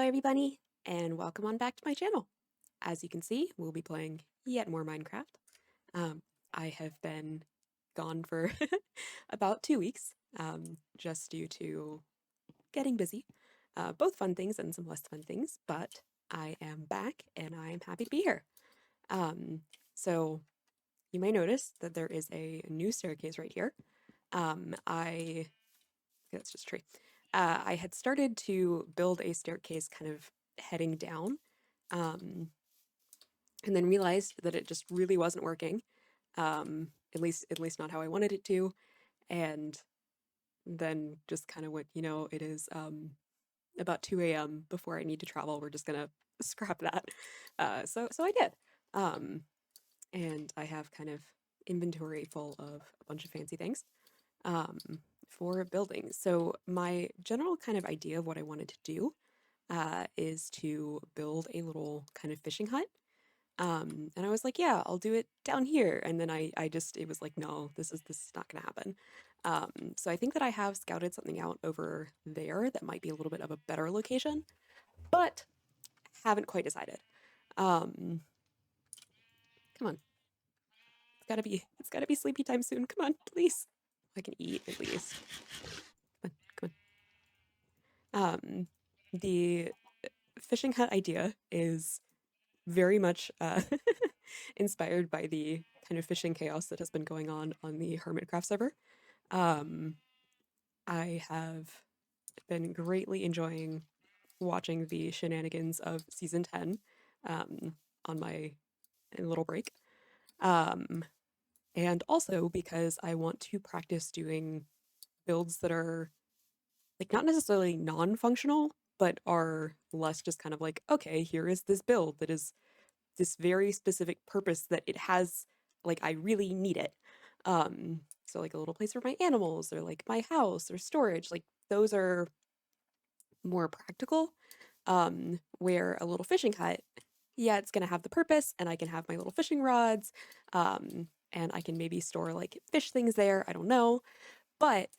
everybody, and welcome on back to my channel. As you can see, we'll be playing yet more Minecraft. I have been gone for about 2 weeks, just due to getting busy. Both fun things and some less fun things, but I am back and I'm happy to be here. So you may notice that there is a new staircase right here. That's just a tree. I had started to build a staircase kind of heading down, um, and then realized that it just really wasn't working. At least not how I wanted it to, and then just kind of went, it is about 2 a.m. before I need to travel. We're just gonna scrap that. So I did, um, and I have kind of inventory full of a bunch of fancy things. Um, for building. So my general kind of idea of what I wanted to do is to build a little kind of fishing hut. And I was like, yeah, I'll do it down here. And then I just, it was like, no, this is not going to happen. So I think that I have scouted something out over there that might be a little bit of a better location, but haven't quite decided. Um, Come on, it's gotta be sleepy time soon. Come on, please. I can eat at least. Come on. The fishing hut idea is very much inspired by the kind of fishing chaos that has been going on the Hermitcraft server. Um, I have been greatly enjoying watching the shenanigans of season 10 on my little break. Um, and also because I want to practice doing builds that are like not necessarily non-functional, but are less just kind of like, okay, here is this build that is this very specific purpose that it has, like I really need it. So like a little place for my animals or like my house or storage, like those are more practical. Where a little fishing hut, yeah, it's gonna have the purpose and I can have my little fishing rods, and I can maybe store like fish things there, I don't know, but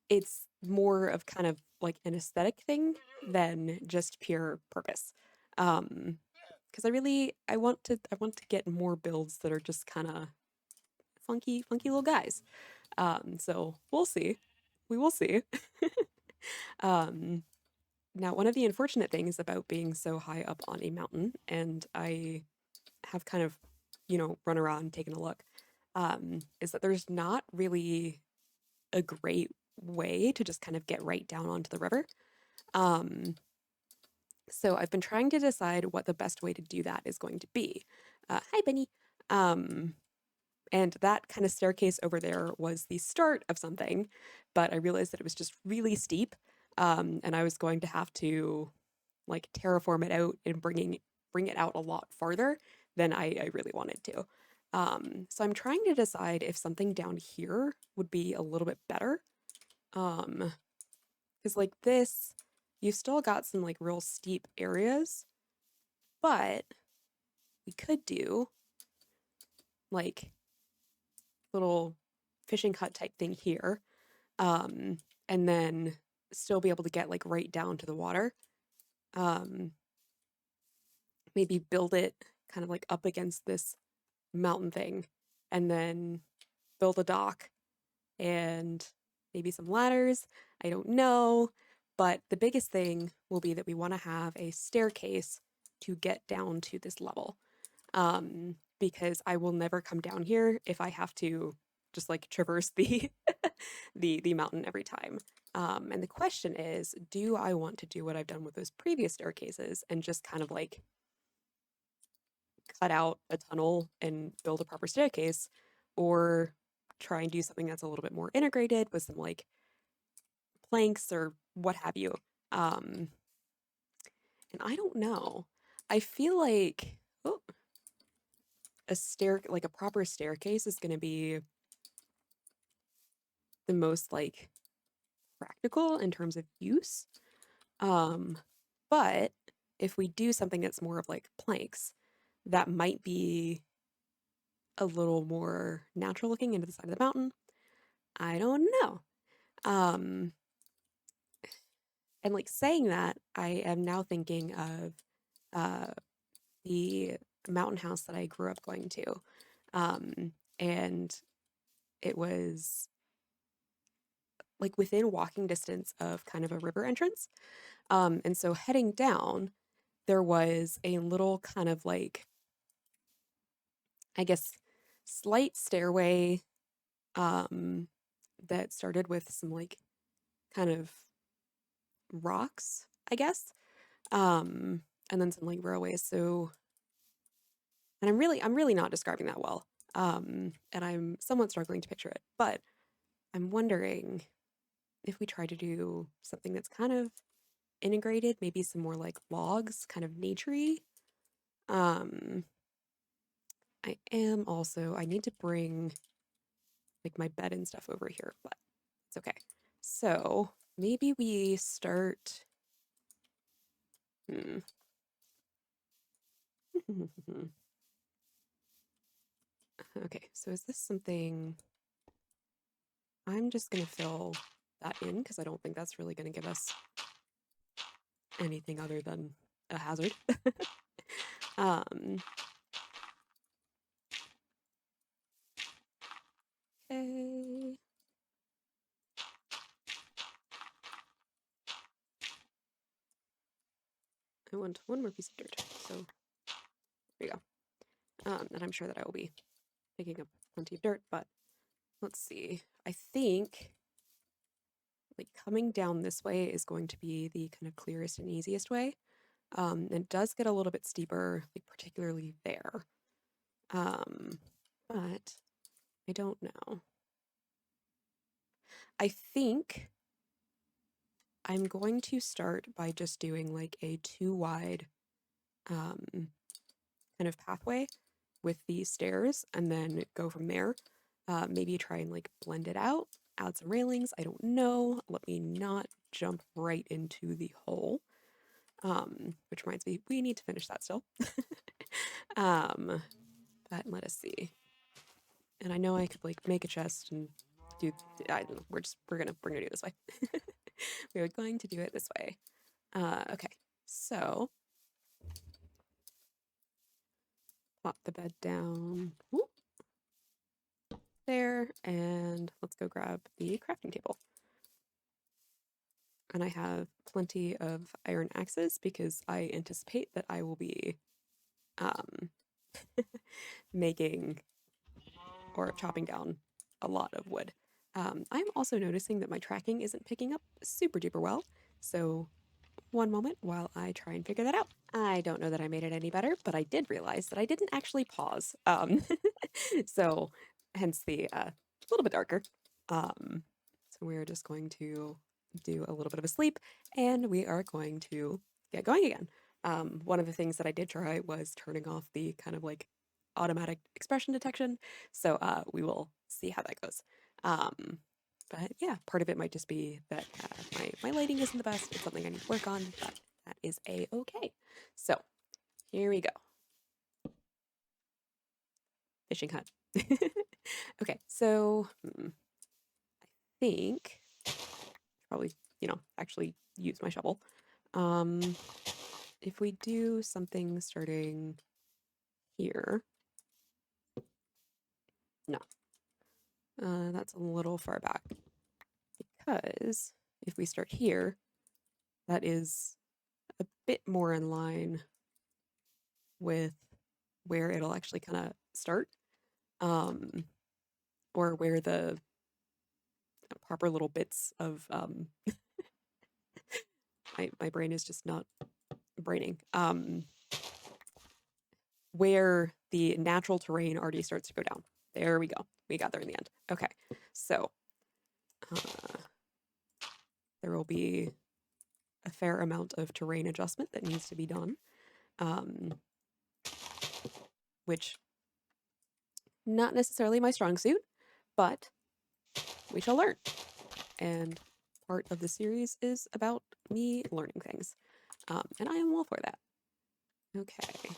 it's more of kind of like an aesthetic thing than just pure purpose. Because I want to get more builds that are just kind of funky little guys. So we'll see. We will see. um, Now, one of the unfortunate things about being so high up on a mountain, and I have kind of, run around taking a look, is that there's not really a great way to just kind of get right down onto the river. Um, so I've been trying to decide what the best way to do that is going to be. Hi, Benny. Um, and that kind of staircase over there was the start of something, but I realized that it was just really steep, and I was going to have to like terraform it out and bring it out a lot farther than I really wanted to. So I'm trying to decide if something down here would be a little bit better. Because like this, you still got some like real steep areas, but we could do like little fishing hut type thing here, um, and then still be able to get like right down to the water. Um, Maybe build it kind of like up against this mountain thing, and then build a dock and maybe some ladders. I don't know. But the biggest thing will be that we want to have a staircase to get down to this level. Because I will never come down here if I have to just like traverse the the mountain every time. And the question is, do I want to do what I've done with those previous staircases and just kind of like cut out a tunnel and build a proper staircase, or try and do something that's a little bit more integrated with some like planks or what have you. Um, and I don't know. I feel like like a proper staircase is going to be the most like practical in terms of use. Um, but if we do something that's more of like planks, that might be a little more natural looking into the side of the mountain. I don't know. Um, And like saying that, I am now thinking of uh, the mountain house that I grew up going to. And it was like within walking distance of kind of a river entrance. And so heading down, there was a little kind of like, I guess, slight stairway um, that started with some like kind of rocks, I guess. Um, and then some like railways. So, and I'm really not describing that well. And I'm somewhat struggling to picture it, but I'm wondering if we try to do something that's kind of integrated, maybe some more like logs, kind of naturey. Um, I need to bring like my bed and stuff over here, but it's okay. So maybe we start. Hmm. Okay, so is this something I'm just gonna fill that in because I don't think that's really gonna give us anything other than a hazard. Um, okay. I want one more piece of dirt. So there you go. And I'm sure that I will be picking up plenty of dirt, but let's see. I think like coming down this way is going to be the kind of clearest and easiest way. It does get a little bit steeper, like particularly there. Um, but I don't know. I think I'm going to start by just doing like a two wide kind of pathway with these stairs and then go from there. Maybe try and like blend it out, add some railings. I don't know. Let me not jump right into the hole. Which reminds me, we need to finish that still. um, but let us see. And I know I could like make a chest and do. I don't know. We're gonna do it this way. We're going to do it this way. Okay. So plop the bed down. Whoop, there, and let's go grab the crafting table. And I have plenty of iron axes because I anticipate that I will be um, making or chopping down a lot of wood. I'm also noticing that my tracking isn't picking up super duper well. So, one moment while I try and figure that out. I don't know that I made it any better, but I did realize that I didn't actually pause. So, hence the little bit darker. So, we're just going to do a little bit of a sleep and we are going to get going again. One of the things that I did try was turning off the kind of like automatic expression detection. So we will see how that goes. But yeah, part of it might just be that my lighting isn't the best. It's something I need to work on, but that is a-okay. So here we go. Fishing hut. Okay, so I think probably, actually use my shovel. If we do something starting here, no, that's a little far back because if we start here, that is a bit more in line with where it'll actually kind of start, um, or where the proper little bits of my brain is just not braining. Where the natural terrain already starts to go down. There we go. We got there in the end. Okay, so there will be a fair amount of terrain adjustment that needs to be done, um, which not necessarily my strong suit, but we shall learn. And part of the series is about me learning things, and I am all for that. Okay.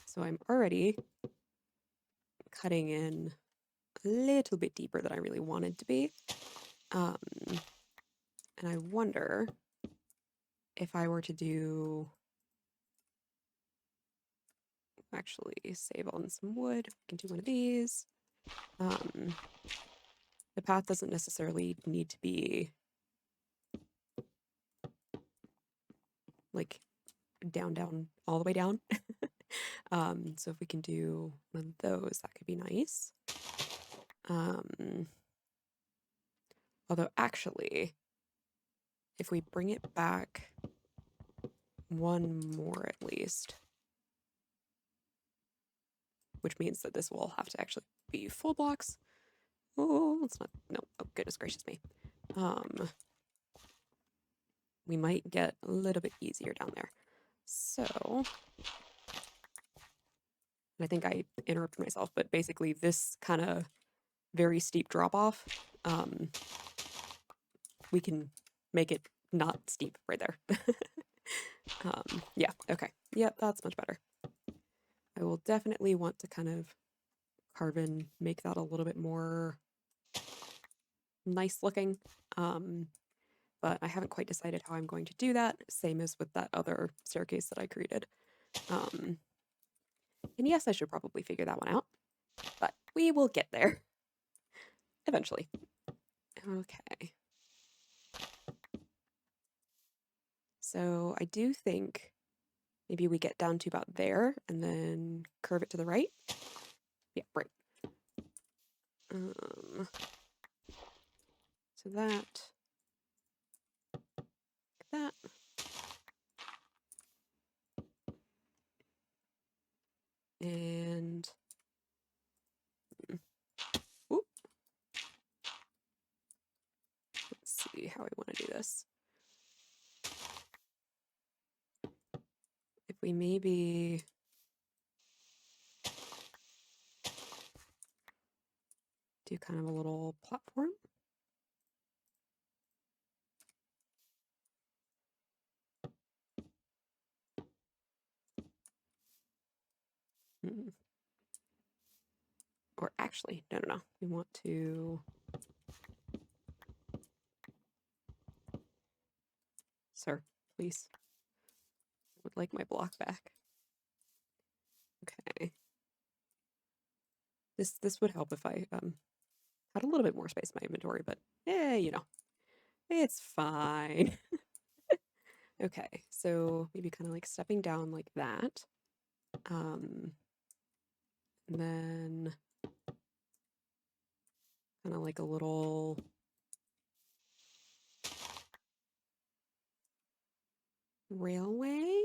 So I'm already cutting in a little bit deeper than I really wanted to be. And I wonder if I were to do, actually save on some wood, we can do one of these. The path doesn't necessarily need to be like down, all the way down. So if we can do one of those, that could be nice. Although actually, if we bring it back one more at least, which means that this will have to actually be full blocks. Oh, let's not, no, oh goodness gracious me. We might get a little bit easier down there. So, I think I interrupted myself, but basically this kind of very steep drop off, we can make it not steep right there. Yeah, okay. Yep, that's much better. I will definitely want to kind of carve in, make that a little bit more nice looking. But I haven't quite decided how I'm going to do that, same as with that other staircase that I created. And yes, I should probably figure that one out, but we will get there eventually. Okay. So I do think maybe we get down to about there and then curve it to the right. Yeah, right. So that, that. And whoop. Let's see how I want to do this. If we maybe do kind of a little platform. Or actually, no. We want to, sir, please. I would like my block back. Okay. This would help if I had a little bit more space in my inventory, but yeah, you know, it's fine. Okay, so maybe kind of like stepping down like that. And then kind of like a little railway,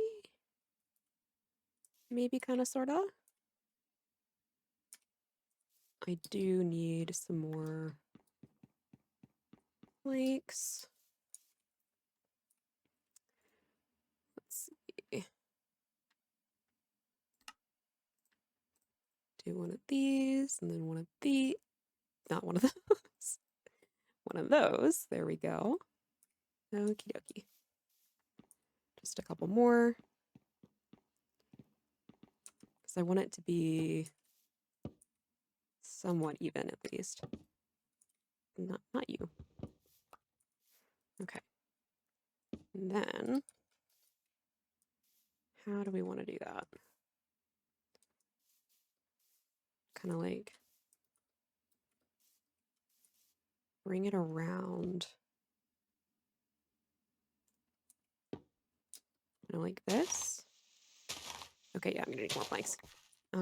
maybe kind of sort of. I do need some more planks. Let's see. Do one of these and then one of these. Not one of those. One of those. There we go. Okie dokie. Just a couple more. Because I want it to be somewhat even at least. Not you. Okay. And then how do we want to do that? Kind of like bring it around. Kind of like this. Okay, yeah, I'm gonna need more planks. Do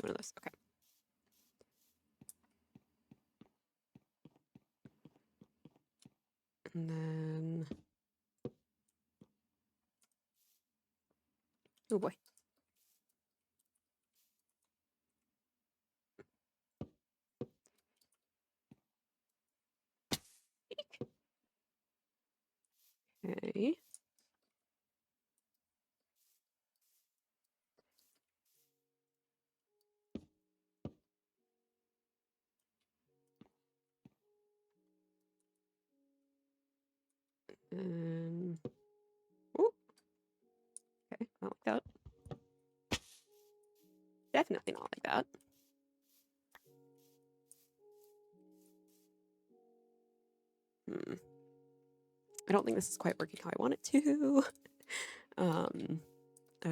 one of those. Okay. And then, oh boy. Okay. And, oh, Not like that. Definitely not like that. I don't think this is quite working how I want it to. I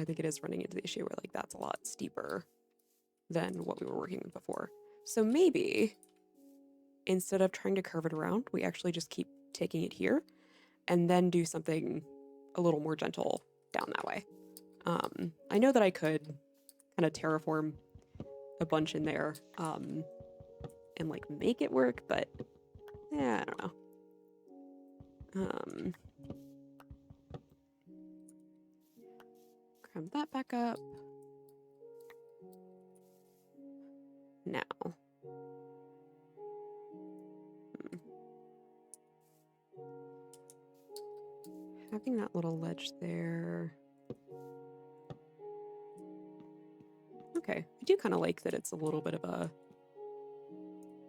think it is running into the issue where like that's a lot steeper than what we were working with before. So maybe instead of trying to curve it around, we actually just keep taking it here and then do something a little more gentle down that way. I know that I could kind of terraform a bunch in there and like make it work, but yeah, I don't know. Grab that back up. Now. Having that little ledge there. Okay, I do kind of like that it's a little bit of a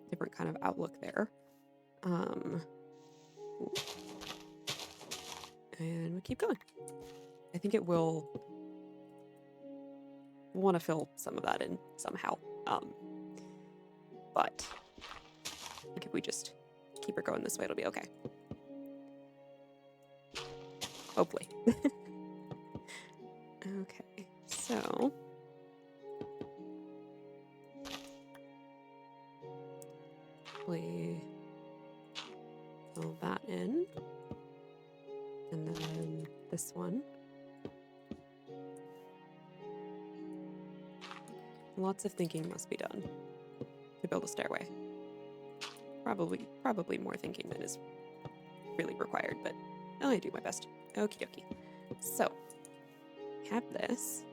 different kind of outlook there. And we keep going. I think it will want to fill some of that in somehow. But I think if we just keep it going this way, it'll be okay. Hopefully. Okay, so we fill that in. And then this one. Lots of thinking must be done to build a stairway. Probably more thinking than is really required, but I'll do my best. Okie dokie. So, have this.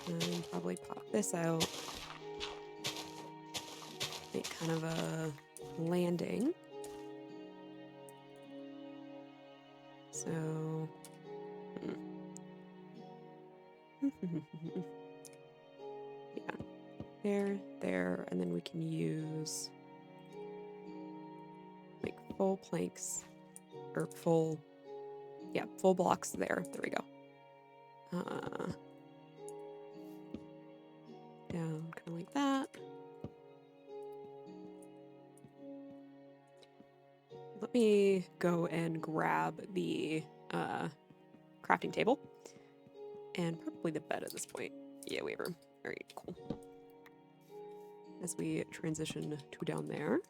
And probably pop this out. Make kind of a landing. So... yeah. There, and then we can use like full planks, or full blocks there. There we go. Down kind of like that. Let me go and grab the crafting table and probably the bed at this point. Yeah, we have room. All right, cool. As we transition to down there.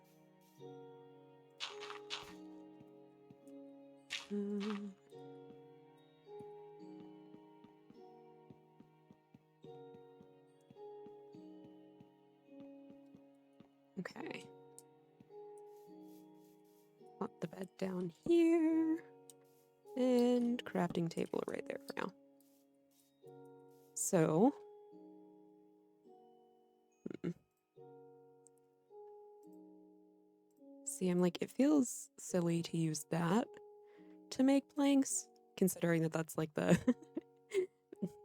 Okay. Put the bed down here. And crafting table right there for now. So... See, I'm like, it feels silly to use that to make planks, considering that that's like the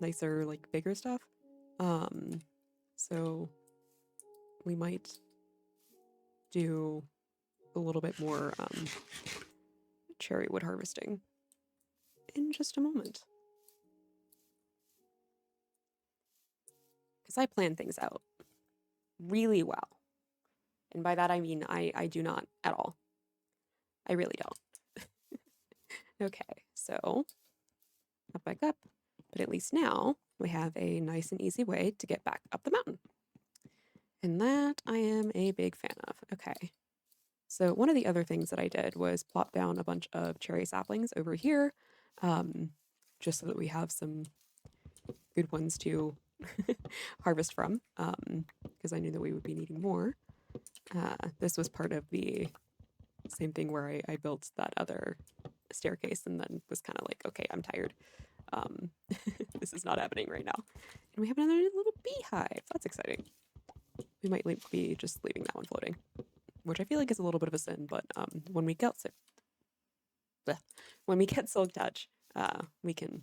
nicer, like bigger stuff. So we might do a little bit more cherry wood harvesting in just a moment. Because I plan things out really well. And by that I mean I do not at all. I really don't. Okay, so up back up. But at least now we have a nice and easy way to get back up the mountain. And that I am a big fan of. Okay. So one of the other things that I did was plop down a bunch of cherry saplings over here, just so that we have some good ones to harvest from, because I knew that we would be needing more. This was part of the same thing where I built that other staircase and then was kind of like, okay, I'm tired. This is not happening right now. And we have another little beehive. That's exciting. We might be just leaving that one floating, which I feel like is a little bit of a sin, but when we get Silk Touch, we can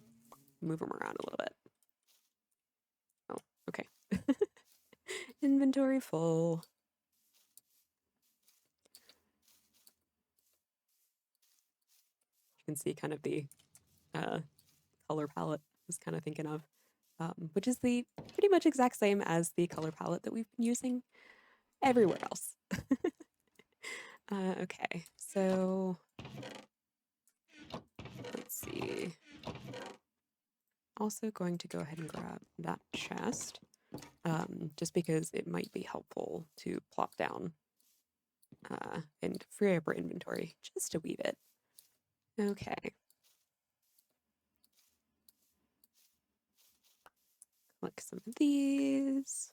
move them around a little bit. Oh, okay. Inventory full. You can see kind of the color palette was kind of thinking of, which is the pretty much exact same as the color palette that we've been using everywhere else. Okay, so let's see. Also going to go ahead and grab that chest, just because it might be helpful to plop down and free up our inventory just a wee bit. Okay. Collect some of these.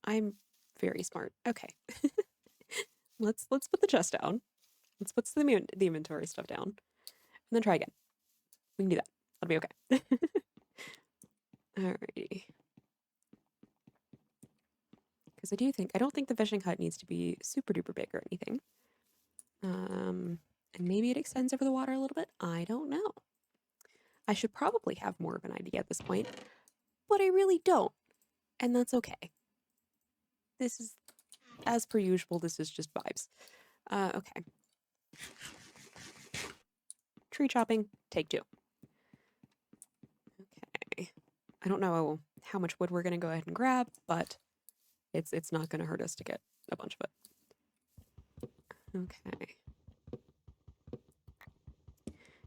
I'm very smart. Okay. let's put the chest down. Let's put the inventory stuff down. And then try again. We can do that. That'll be okay. Alrighty. Because I don't think the fishing hut needs to be super duper big or anything. And maybe it extends over the water a little bit. I don't know. I should probably have more of an idea at this point, but I really don't. And that's okay. This is, as per usual, this is just vibes. Okay. Tree chopping, take 2. Okay. I don't know how much wood we're going to go ahead and grab, but it's not going to hurt us to get a bunch of it. Okay.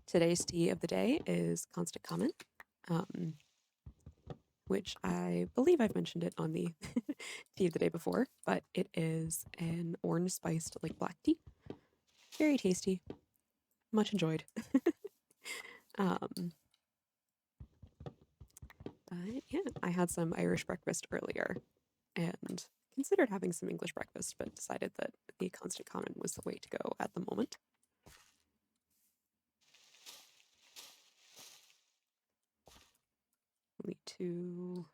Today's tea of the day is Constant Comment, which I believe I've mentioned it on the tea of the day before, but it is an orange spiced like black tea. Very tasty. Much enjoyed. But yeah, I had some Irish breakfast earlier and considered having some English breakfast, but decided that the Constant Comment was the way to go at the moment. Need to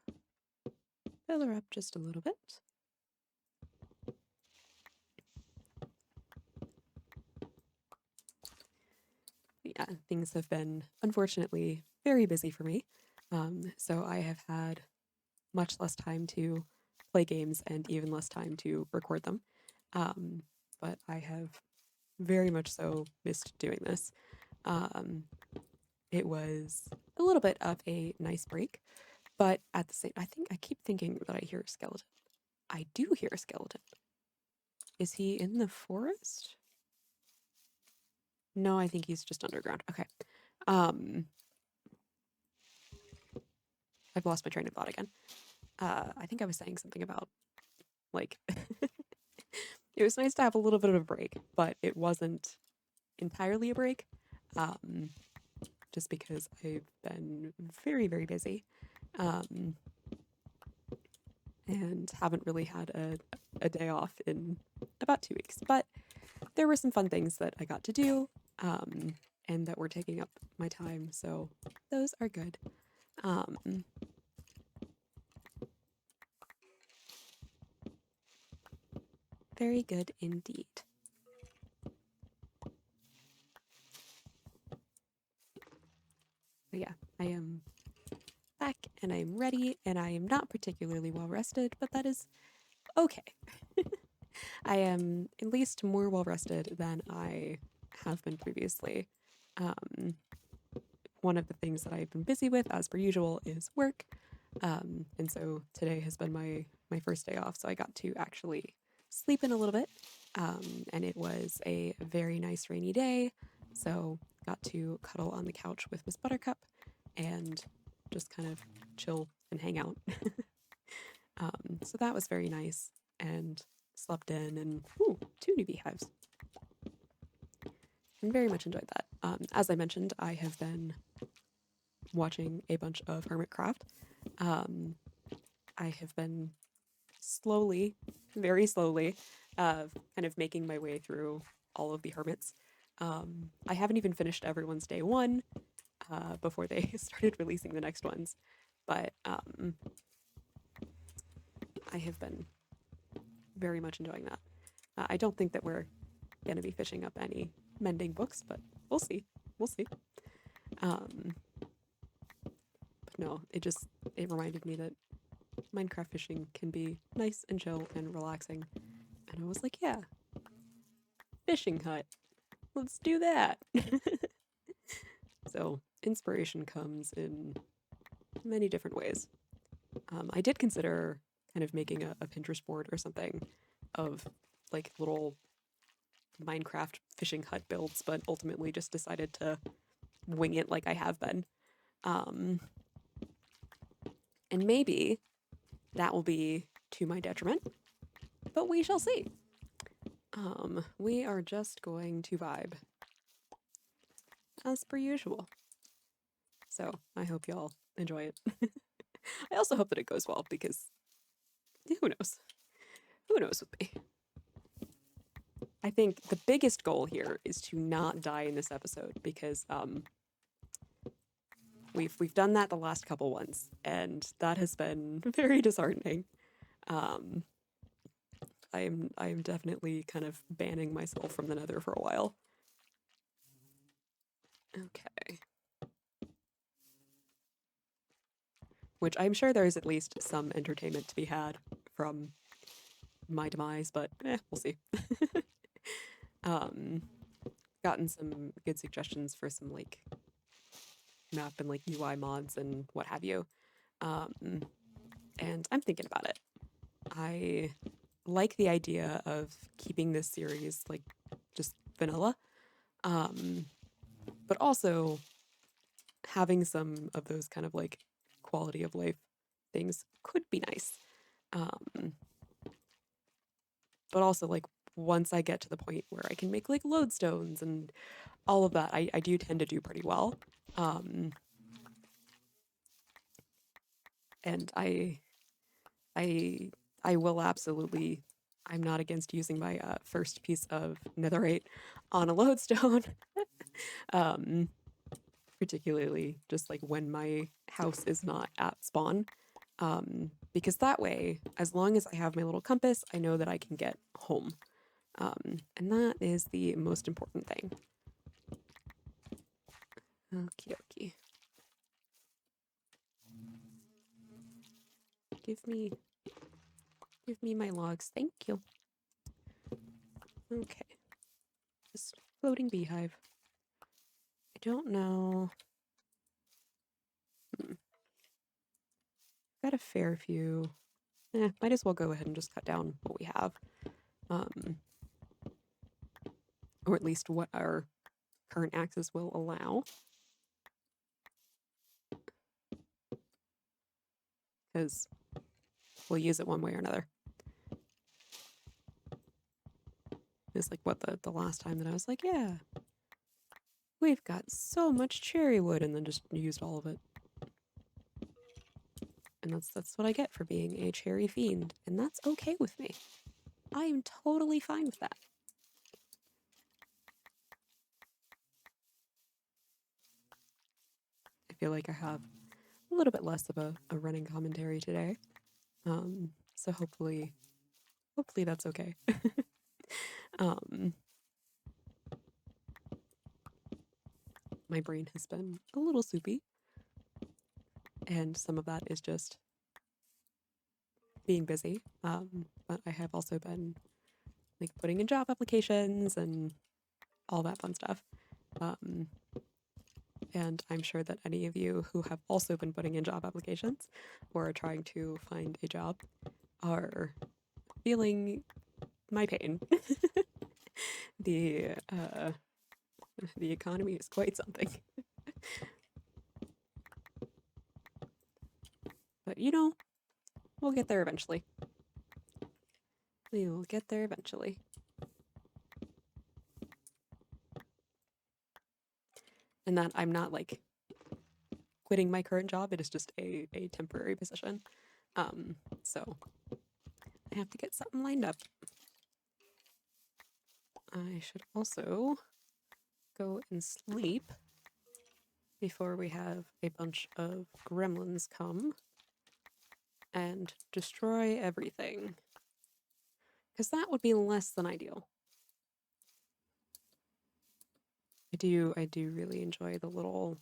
fill her up just a little bit. Yeah, things have been, unfortunately, very busy for me. So I have had much less time to play games and even less time to record them. But I have very much so missed doing this. It was a little bit of a nice break, but at the same, I keep thinking that I hear a skeleton. I do hear a skeleton. Is he in the forest? No, I think he's just underground. Okay. I've lost my train of thought again. I think I was saying something about, like, it was nice to have a little bit of a break, but it wasn't entirely a break, just because I've been very, very busy, and haven't really had a day off in about 2 weeks. But there were some fun things that I got to do, and that were taking up my time, so those are good. Very good indeed. But yeah, I am back and I'm ready, and I am not particularly well rested, but that is okay. I am at least more well rested than I have been previously. One of the things that I've been busy with, as per usual, is work. And so today has been my first day off, so I got to actually sleep in a little bit. And it was a very nice rainy day, so got to cuddle on the couch with Miss Buttercup and just kind of chill and hang out. So that was very nice, and slept in, and 2 new beehives. And very much enjoyed that. As I mentioned, I have been watching a bunch of Hermitcraft. I have been slowly, very slowly, kind of making my way through all of the hermits. I haven't even finished everyone's day 1 before they started releasing the next ones, but I have been very much enjoying that. I don't think that we're going to be fishing up any mending books, but we'll see. We'll see. But no, it reminded me that Minecraft fishing can be nice and chill and relaxing. And I was like, yeah, fishing hut. Let's do that. So inspiration comes in many different ways. I did consider kind of making a Pinterest board or something of like little Minecraft fishing hut builds, but ultimately just decided to wing it like I have been. Um, and maybe that will be to my detriment, but we shall see. We are just going to vibe as per usual. So I hope y'all enjoy it. I also hope that it goes well because who knows? Who knows with me? I think the biggest goal here is to not die in this episode because we've done that the last couple ones and that has been very disheartening. Um, I am definitely kind of banning myself from the Nether for a while. Okay. Which I'm sure there is at least some entertainment to be had from my demise, but we'll see. um, Gotten some good suggestions for some like map and like UI mods and what have you. And I'm thinking about it. I like the idea of keeping this series like just vanilla, but also having some of those kind of like quality of life things could be nice. But also like once I get to the point where I can make like lodestones and all of that, I do tend to do pretty well. And I I will absolutely. I'm not against using my first piece of netherite on a lodestone, um, particularly just like when my house is not at spawn, because that way, as long as I have my little compass, I know that I can get home, and that is the most important thing. Okie dokie. Give me my logs. Thank you. Okay. Just floating beehive. I don't know. Got a fair few. Might as well go ahead and just cut down what we have. Or at least what our current axes will allow. Because we'll use it one way or another. It's like what the last time that I was like, yeah, we've got so much cherry wood, and then just used all of it. And that's what I get for being a cherry fiend, and that's okay with me. I am totally fine with that. I feel like I have a little bit less of a running commentary today. So hopefully that's okay. My brain has been a little soupy, and some of that is just being busy. But I have also been like putting in job applications and all that fun stuff. And I'm sure that any of you who have also been putting in job applications or are trying to find a job are feeling my pain. The economy is quite something. But you know, we'll get there eventually. We will get there eventually. And that I'm not like quitting my current job. It is just a temporary position. So I have to get something lined up. I should also go and sleep before we have a bunch of gremlins come and destroy everything. Because that would be less than ideal. I do really enjoy the little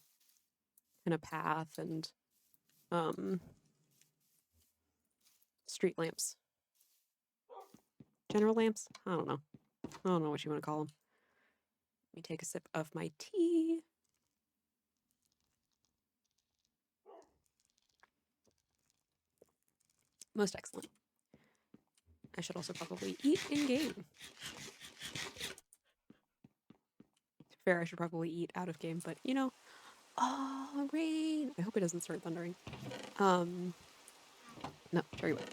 kind of path and street lamps. General lamps? I don't know. I don't know what you want to call them. Let me take a sip of my tea. Most excellent. I should also probably eat in-game. Fair, I should probably eat out of game, but you know. Oh, rain! I hope it doesn't start thundering. No, sorry, what?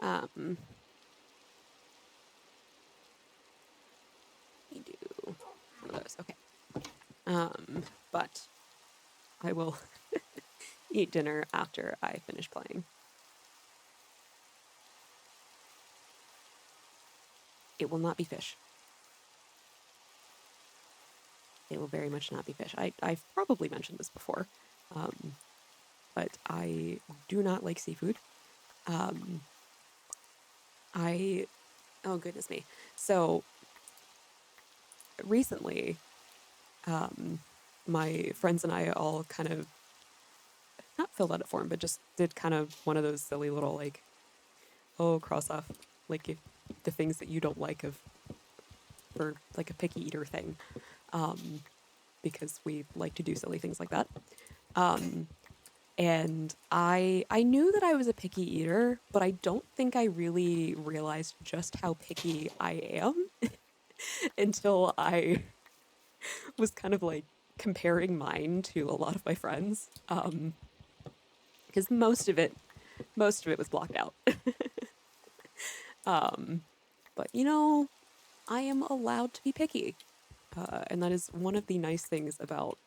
Let me do one of those. Okay. But I will eat dinner after I finish playing. It will not be fish. It will very much not be fish. I've probably mentioned this before, but I do not like seafood. Oh goodness me. So recently, my friends and I all kind of not filled out a form, but just did kind of one of those silly little like, oh, cross off like if the things that you don't like of for like a picky eater thing, because we like to do silly things like that. And I knew that I was a picky eater, but I don't think I really realized just how picky I am until I was kind of like comparing mine to a lot of my friends. Because most of it was blocked out. But you know, I am allowed to be picky. And that is one of the nice things about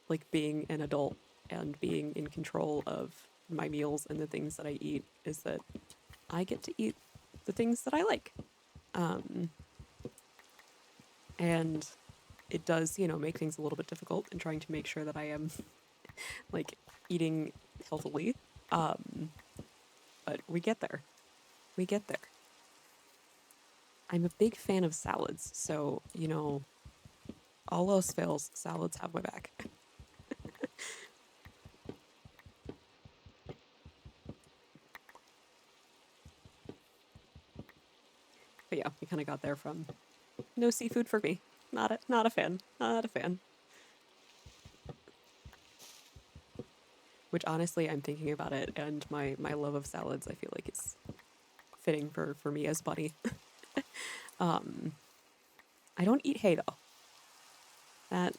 like being an adult and being in control of my meals and the things that I eat is that I get to eat the things that I like. And it does, you know, make things a little bit difficult in trying to make sure that I am like eating healthily. But we get there. We get there. I'm a big fan of salads, so, you know, all else fails, salads have my back. But yeah, we kind of got there from no seafood for me. Not a fan. Not a fan. Which honestly, I'm thinking about it, and my love of salads, I feel like it's fitting for me as Bunny. I don't eat hay though. That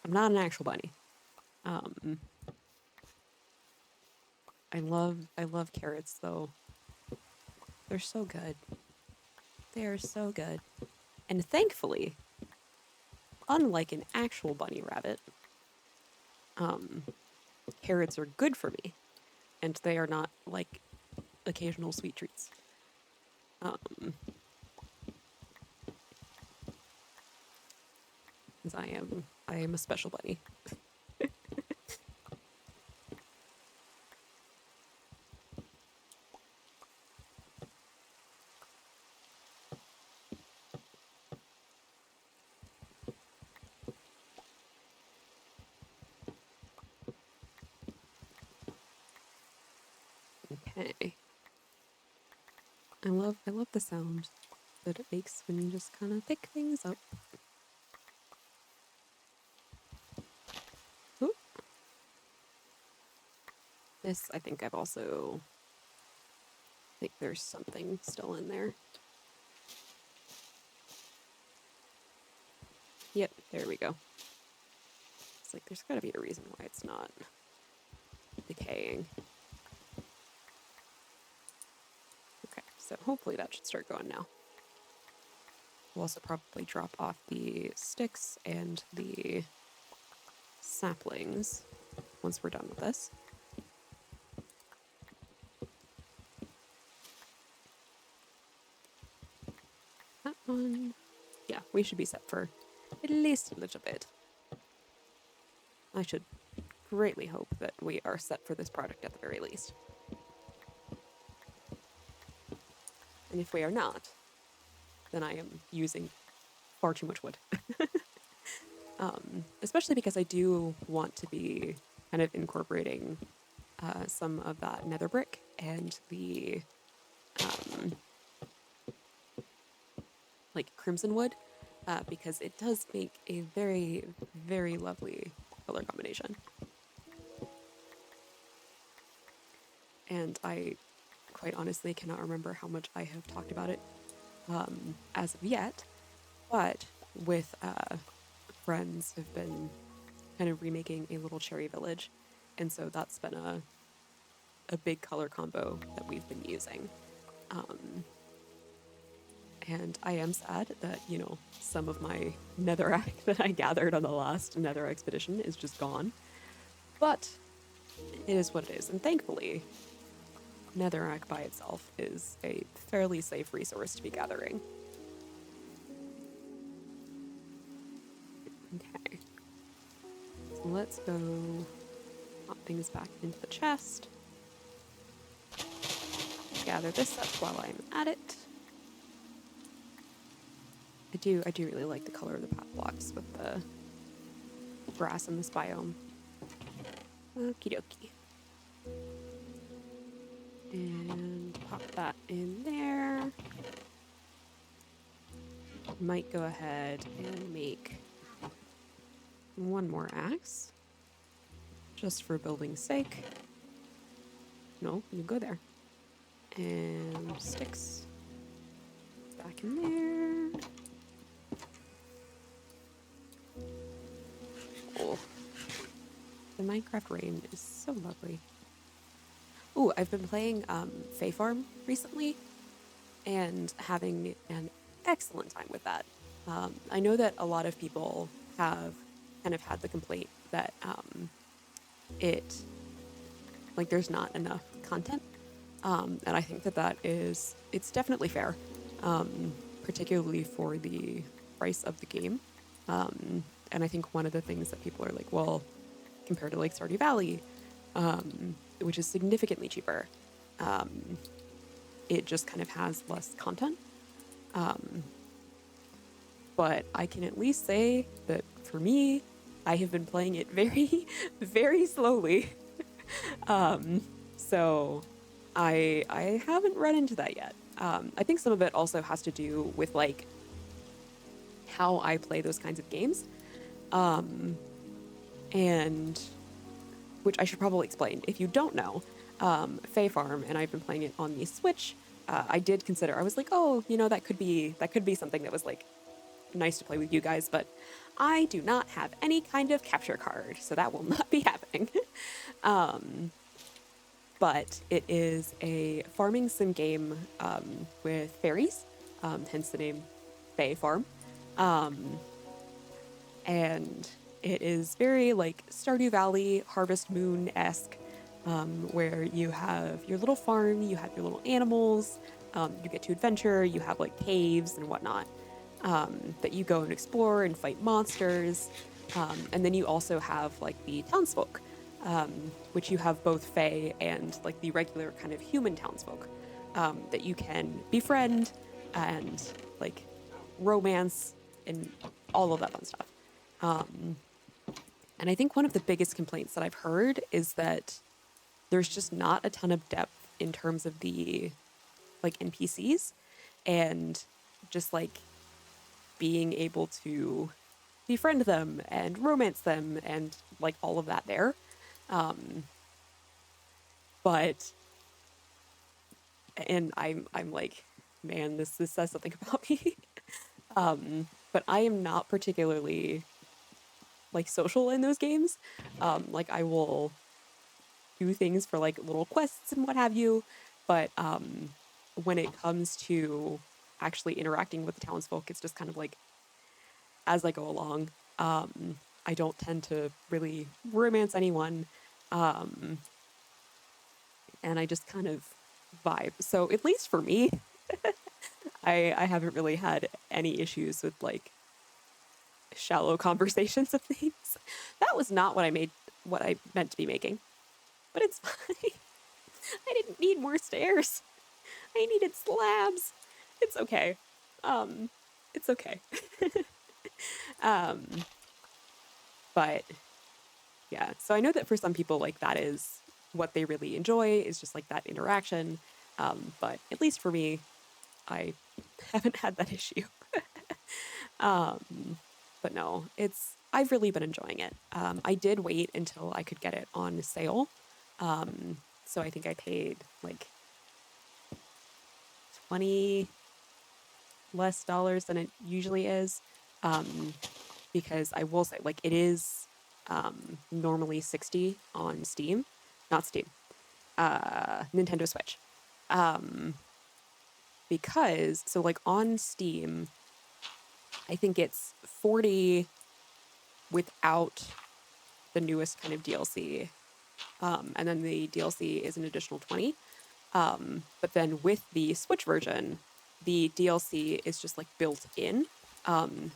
I'm not an actual bunny. I love carrots though. They're so good. They are so good. And thankfully, unlike an actual bunny rabbit, carrots are good for me, and they are not like occasional sweet treats. Because I am a special bunny. Okay. I love the sound that it makes when you just kind of pick things up. Ooh. This I think think there's something still in there. Yep, there we go. It's like there's gotta be a reason why it's not decaying. Okay, so hopefully that should start going now. We'll also probably drop off the sticks and the saplings once we're done with this. That one. Yeah, we should be set for at least a little bit. I should greatly hope that we are set for this product at the very least. And if we are not, then I am using far too much wood. Especially because I do want to be kind of incorporating some of that nether brick and the like crimson wood, because it does make a very, very lovely color combination. And I quite honestly cannot remember how much I have talked about it as of yet, but with friends have been kind of remaking a little cherry village, and so that's been a big color combo that we've been using. Um, and I am sad that, you know, some of my netherrack that I gathered on the last nether expedition is just gone. But it is what it is. And thankfully, netherrack by itself is a fairly safe resource to be gathering. Okay. So let's go pop things back into the chest. Gather this up while I'm at it. I do really like the color of the path blocks with the grass in this biome. Okie dokie. And pop that in there. Might go ahead and make one more axe. Just for building's sake. No, you go there. And sticks. Back in there. Oh. The Minecraft rain is so lovely. Ooh, I've been playing Fae Farm recently and having an excellent time with that. I know that a lot of people have kind of had the complaint that it, like, there's not enough content. And I think that it's definitely fair, particularly for the price of the game. And I think one of the things that people are like, well, compared to like Stardew Valley, which is significantly cheaper, it just kind of has less content. But I can at least say that for me, I have been playing it very, very slowly. So I haven't run into that yet. I think some of it also has to do with like how I play those kinds of games. And which I should probably explain. If you don't know, Fae Farm, and I've been playing it on the Switch. I did consider. I was like, oh, you know, that could be something that was like nice to play with you guys, but I do not have any kind of capture card, so that will not be happening. But it is a farming sim game with fairies, hence the name Fae Farm. And it is very like Stardew Valley, Harvest Moon-esque, where you have your little farm, you have your little animals, you get to adventure, you have like caves and whatnot that you go and explore and fight monsters. And then you also have like the townsfolk, which you have both Fae and like the regular kind of human townsfolk that you can befriend and like romance and all of that fun stuff. And I think one of the biggest complaints that I've heard is that there's just not a ton of depth in terms of the like NPCs and just like being able to befriend them and romance them and like all of that there. But and I'm like, man, this says something about me. But I am not particularly like social in those games. Like I will do things for like little quests and what have you, but when it comes to actually interacting with the townsfolk, it's just kind of like as I go along. I don't tend to really romance anyone, and I just kind of vibe. So at least for me, I haven't really had any issues with like shallow conversations of things. That was not what I meant to be making, but it's fine. I didn't need more stairs. I needed slabs. It's okay. Um, it's okay. Um, but yeah, so I know that for some people, like that is what they really enjoy is just like that interaction. But at least for me, I haven't had that issue. But no, I've really been enjoying it. I did wait until I could get it on sale. So I think I paid like 20 less dollars than it usually is. Because I will say, like, it is normally 60 on Steam, not Steam, Nintendo Switch. Um, because, so like on Steam, I think it's 40 without the newest kind of DLC. And then the DLC is an additional 20. But then with the Switch version, the DLC is just like built in.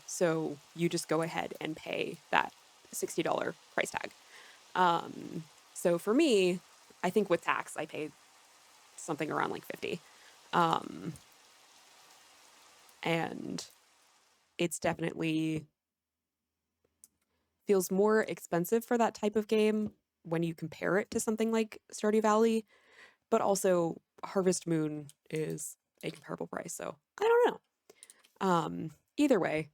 So you just go ahead and pay that $60 price tag. So for me, I think with tax, I paid something around like 50. Um, and it's definitely feels more expensive for that type of game when you compare it to something like Stardew Valley, but also Harvest Moon is a comparable price. So I don't know. Either way,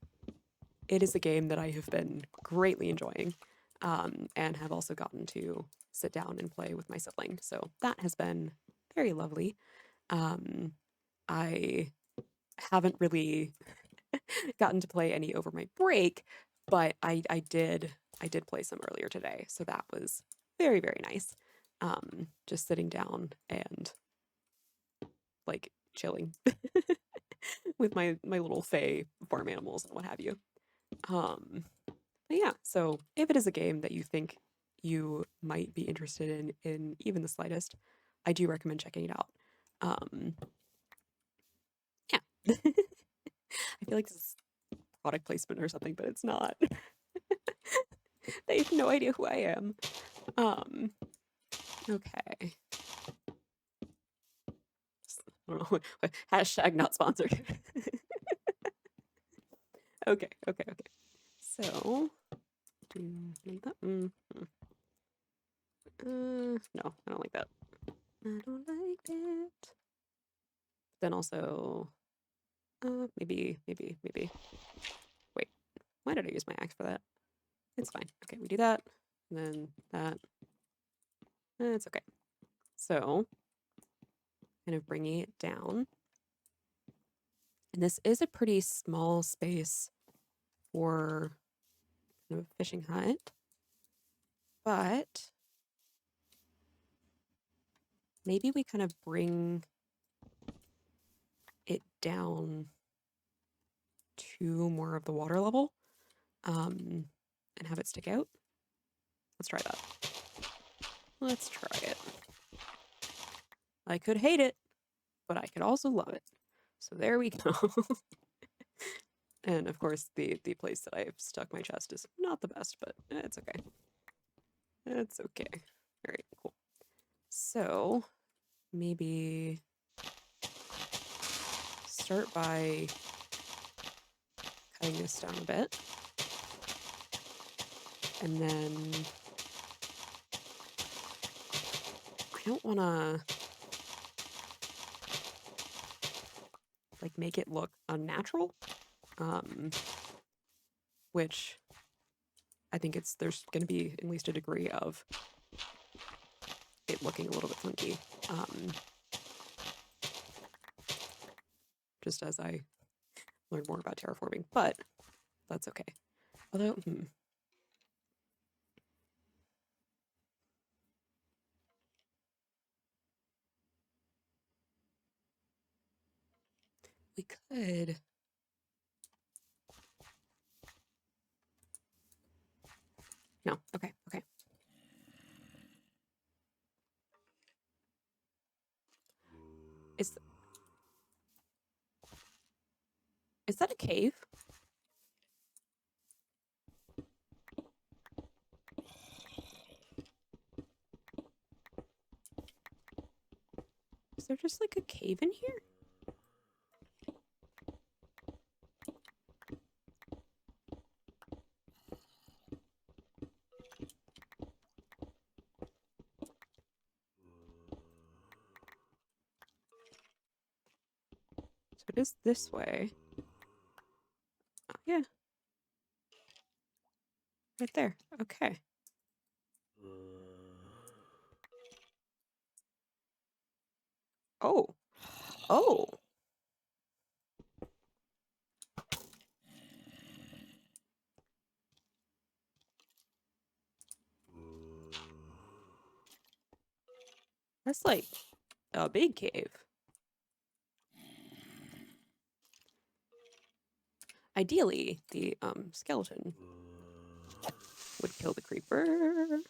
it is a game that I have been greatly enjoying, and have also gotten to sit down and play with my sibling. So that has been very lovely. Um, I haven't really gotten to play any over my break, but I did play some earlier today, so that was very, very nice. Just sitting down and like chilling with my little Fey farm animals and what have you. But yeah, so if it is a game that you think you might be interested in even the slightest, I do recommend checking it out. Um, yeah. I feel like this is product placement or something, but it's not. They have no idea who I am. Um, okay. I don't know. Hashtag not sponsored. Okay, okay, okay. So, no, I don't like that. I don't like it. Then also, maybe. Wait, why did I use my axe for that? It's fine. Okay, we do that, and then that. It's okay. So, kind of bringing it down. And this is a pretty small space for kind of a fishing hut, but maybe we kind of bring it down to more of the water level, and have it stick out. Let's try that. Let's try it. I could hate it, but I could also love it. So there we go. And of course, the place that I've stuck my chest is not the best, but it's okay. It's okay. All right, cool. So maybe start by cutting this down a bit. And then I don't want to like make it look unnatural, which I think there's going to be at least a degree of it looking a little bit funky, just as I learn more about terraforming, but that's okay. Although, we could. No, okay, okay. Is that a cave? Is there just like a cave in here? So it is this way. Oh, yeah. Right there. Okay. Oh. Oh. That's like a big cave. Ideally, the skeleton would kill the creeper.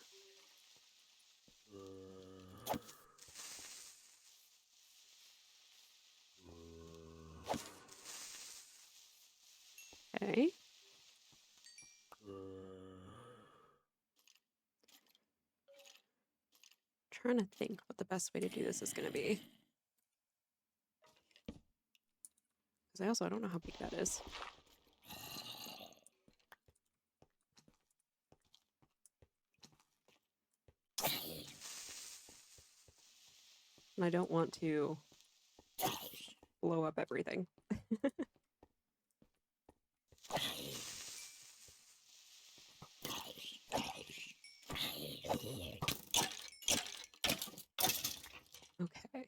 Okay. Trying to think what the best way to do this is going to be. Because I don't know how big that is. And I don't want to blow up everything. Okay.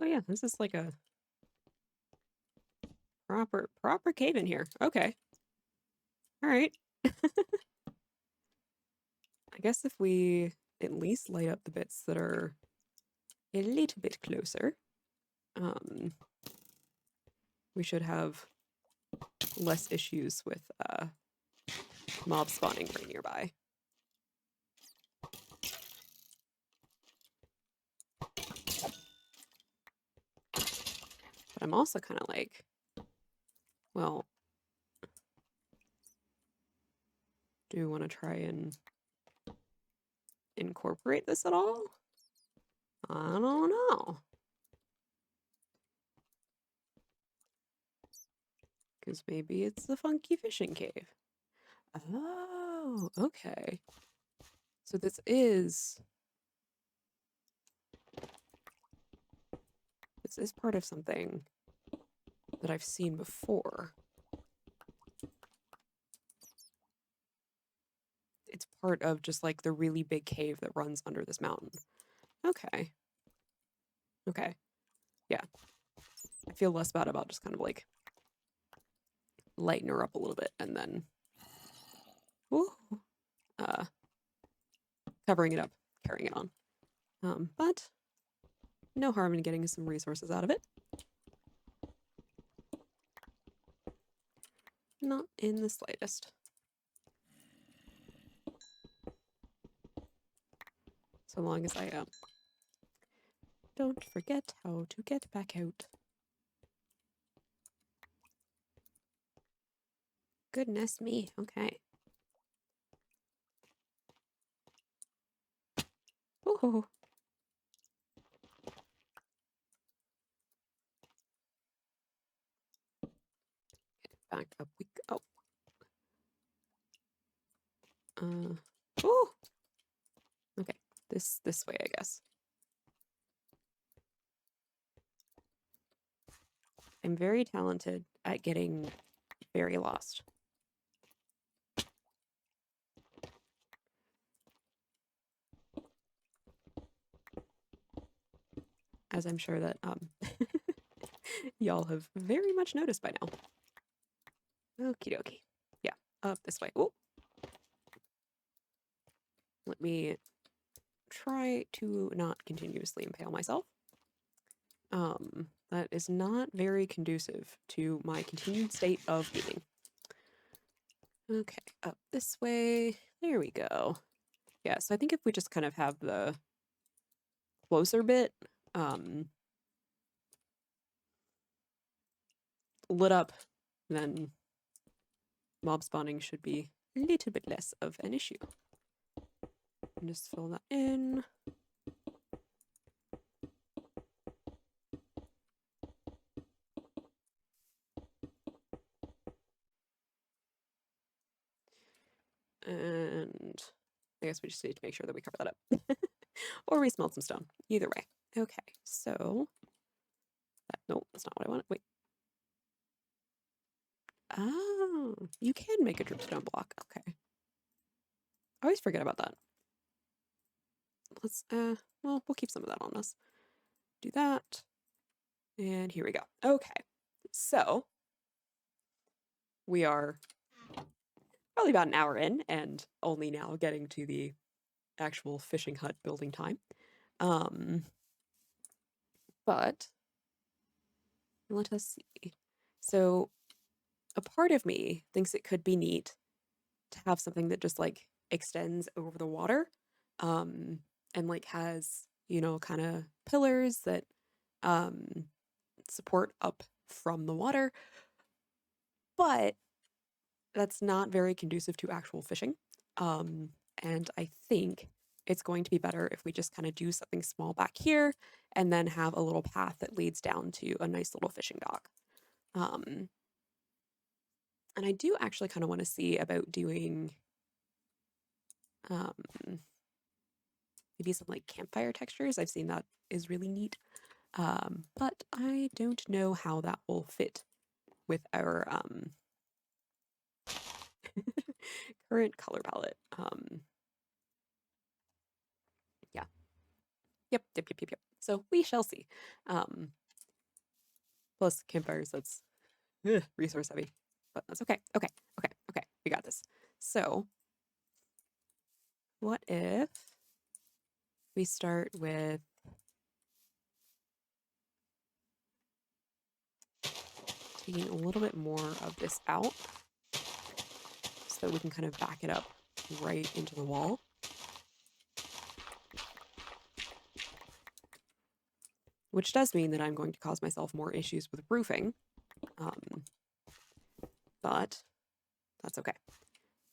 Oh yeah, this is like a proper cave in here. Okay. All right. I guess if we at least light up the bits that are a little bit closer, we should have less issues with mob spawning right nearby. But I'm also kind of like, well, do we want to try and incorporate this at all? I don't know. Because maybe it's the funky fishing cave. Oh, okay. So this is part of something that I've seen before. It's part of just like the really big cave that runs under this mountain. Okay. Okay. Yeah. I feel less bad about just kind of like lighten her up a little bit and then covering it up, carrying it on. But no harm in getting some resources out of it. Not in the slightest. So long as I don't forget how to get back out. Goodness me. Okay. Oh. Back up we go. Oh. Okay. This way, I guess. I'm very talented at getting very lost. As I'm sure that y'all have very much noticed by now. Okie dokie. Yeah, up this way. Oh. Let me try to not continuously impale myself. That is not very conducive to my continued state of being. Okay, up this way. There we go. Yeah, so I think if we just kind of have the closer bit lit up, then mob spawning should be a little bit less of an issue. And just fill that in. And I guess we just need to make sure that we cover that up. Or we smelt some stone. Either way. Okay, so nope, that's not what I want. Wait. Oh, you can make a dripstone block. Okay. I always forget about that. Let's well, we'll keep some of that on us. Do that. And here we go. Okay. So we are probably about an hour in and only now getting to the actual fishing hut building time. But let us see. So a part of me thinks it could be neat to have something that just like extends over the water, um, and like has, kind of pillars that um, support up from the water. But that's not very conducive to actual fishing. Um, and I think it's going to be better if we just kind of do something small back here and then have a little path that leads down to a nice little fishing dock. Um, and I do actually kind of want to see about doing um, maybe some like campfire textures. I've seen that is really neat. But I don't know how that will fit with our current color palette. Yeah. Yep. So we shall see. Um, plus campfires, that's resource heavy, but that's okay. Okay. We got this. So what if we start with taking a little bit more of this out so that we can kind of back it up right into the wall. Which does mean that I'm going to cause myself more issues with roofing. But that's okay.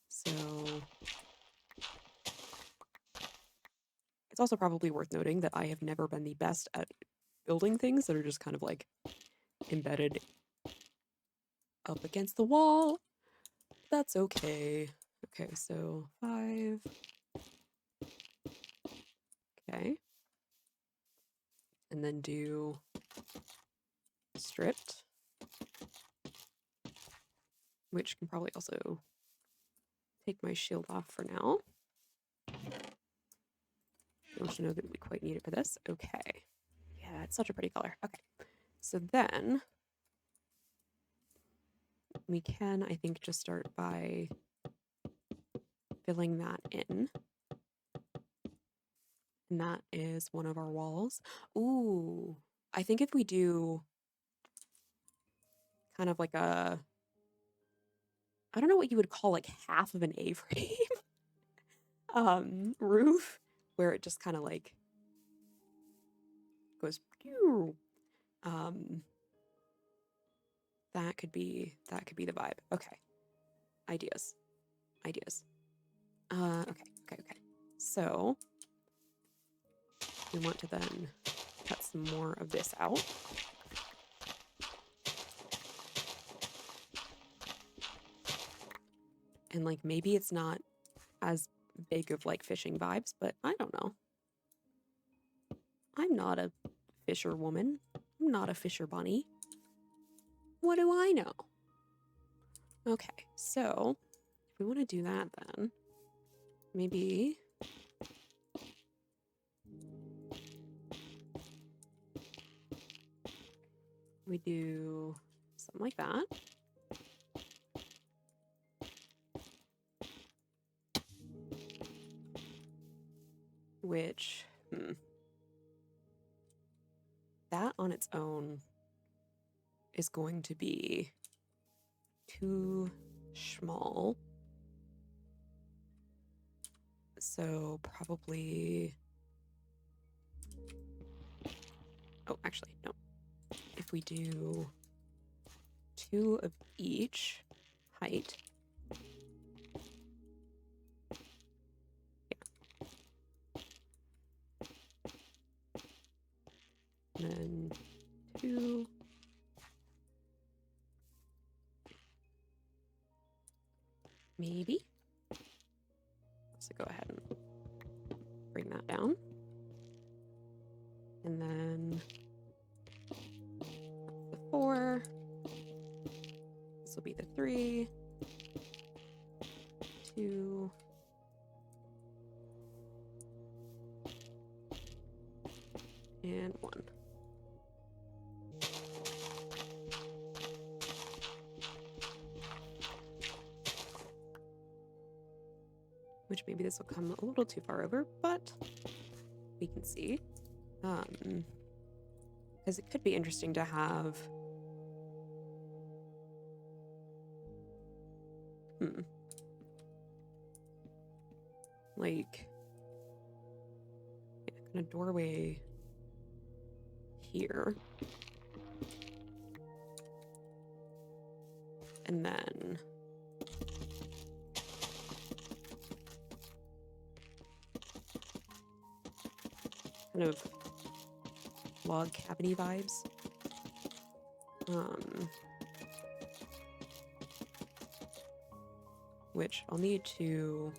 So it's also probably worth noting that I have never been the best at building things that are just kind of like embedded up against the wall. That's okay. Okay, so 5. Okay. And then do stripped, which can probably also take my shield off for now. Don't you know that we quite need it for this? Okay. Yeah, it's such a pretty color. Okay. So then we can, I think, just start by filling that in. And that is one of our walls. Ooh, I think if we do kind of like a, I don't know what you would call like half of an A-frame roof, where it just kind of like goes pew. That could be the vibe. Okay. Ideas. Okay. So we want to then cut some more of this out. And like maybe it's not as big of like fishing vibes, but I don't know. I'm not a fisher woman. I'm not a fisher bunny. What do I know? Okay, so if we want to do that then, maybe we do something like that. Which, that on its own is going to be too small. So probably, oh, actually, no. If we do 2 of each height, and then 2, maybe. So go ahead and bring that down. And then the 4. This will be the 3, 2, and 1. which maybe this will come a little too far over, but we can see. Because it could be interesting to have... like, yeah, kind of doorway here. And then kind of log cabiny vibes. Which I'll need to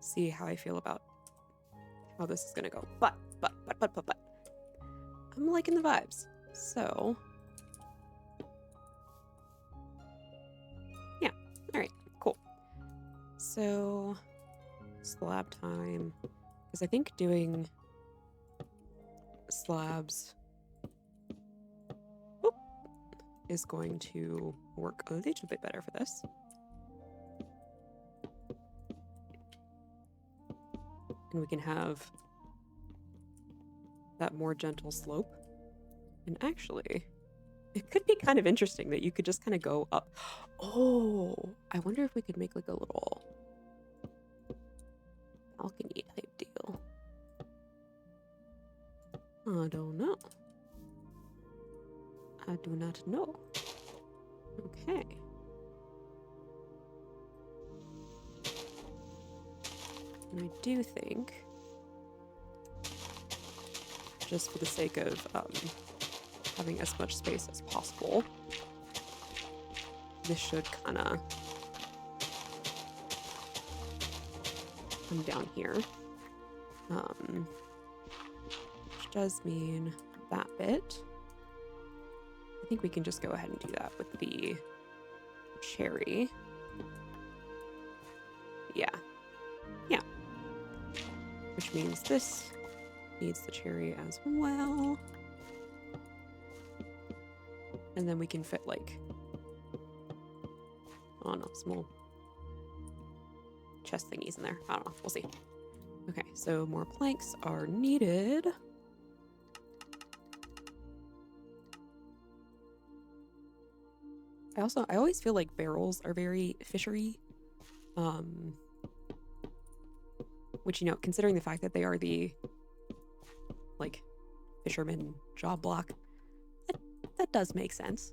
see how I feel about how this is gonna go. But I'm liking the vibes. So yeah, all right, cool. So slab time, because I think doing slabs is going to work a little bit better for this. And we can have that more gentle slope. And actually, it could be kind of interesting that you could just kind of go up. Oh, I wonder if we could make like a little balcony type deal. I don't know. I do not know. Okay. And I do think, just for the sake of having as much space as possible, this should kind of come down here. Which does mean that bit. I think we can just go ahead and do that with the cherry. Yeah. Which means this needs the cherry as well. And then we can fit like, oh no, small chest thingies in there. I don't know, we'll see. Okay, so more planks are needed. I always feel like barrels are very fishery. Which, you know, considering the fact that they are the, like, fisherman job block, that does make sense.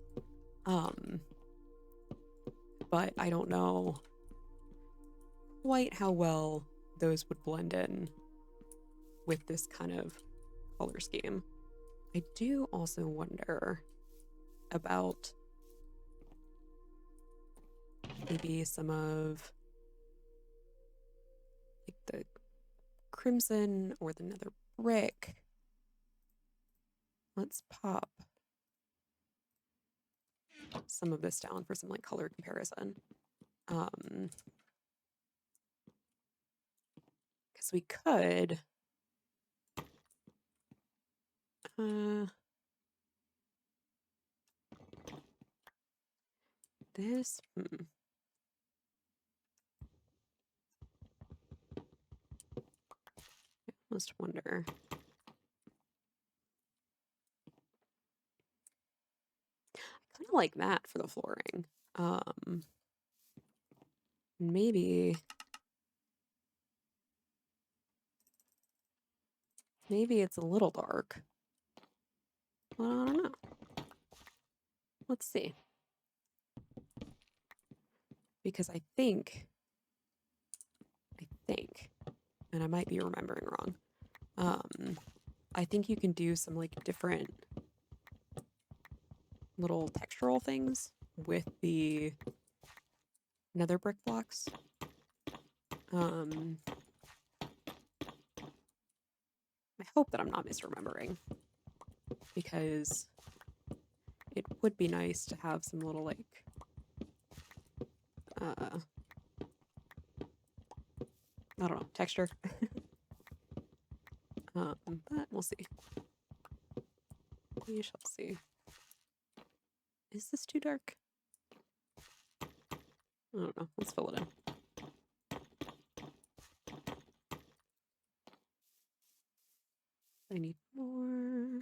But I don't know quite how well those would blend in with this kind of color scheme. I do also wonder about maybe some of like the crimson or the nether brick. Let's pop some of this down for some like color comparison. Because we could this I almost wonder. I kind of like that for the flooring. Maybe it's a little dark. Well, I don't know. Let's see. Because I think, and I might be remembering wrong, I think you can do some like different little textural things with the nether brick blocks. I hope that I'm not misremembering, because it would be nice to have some little like I don't know, texture. But we'll see. We shall see. Is this too dark? I don't know. Let's fill it in. I need more.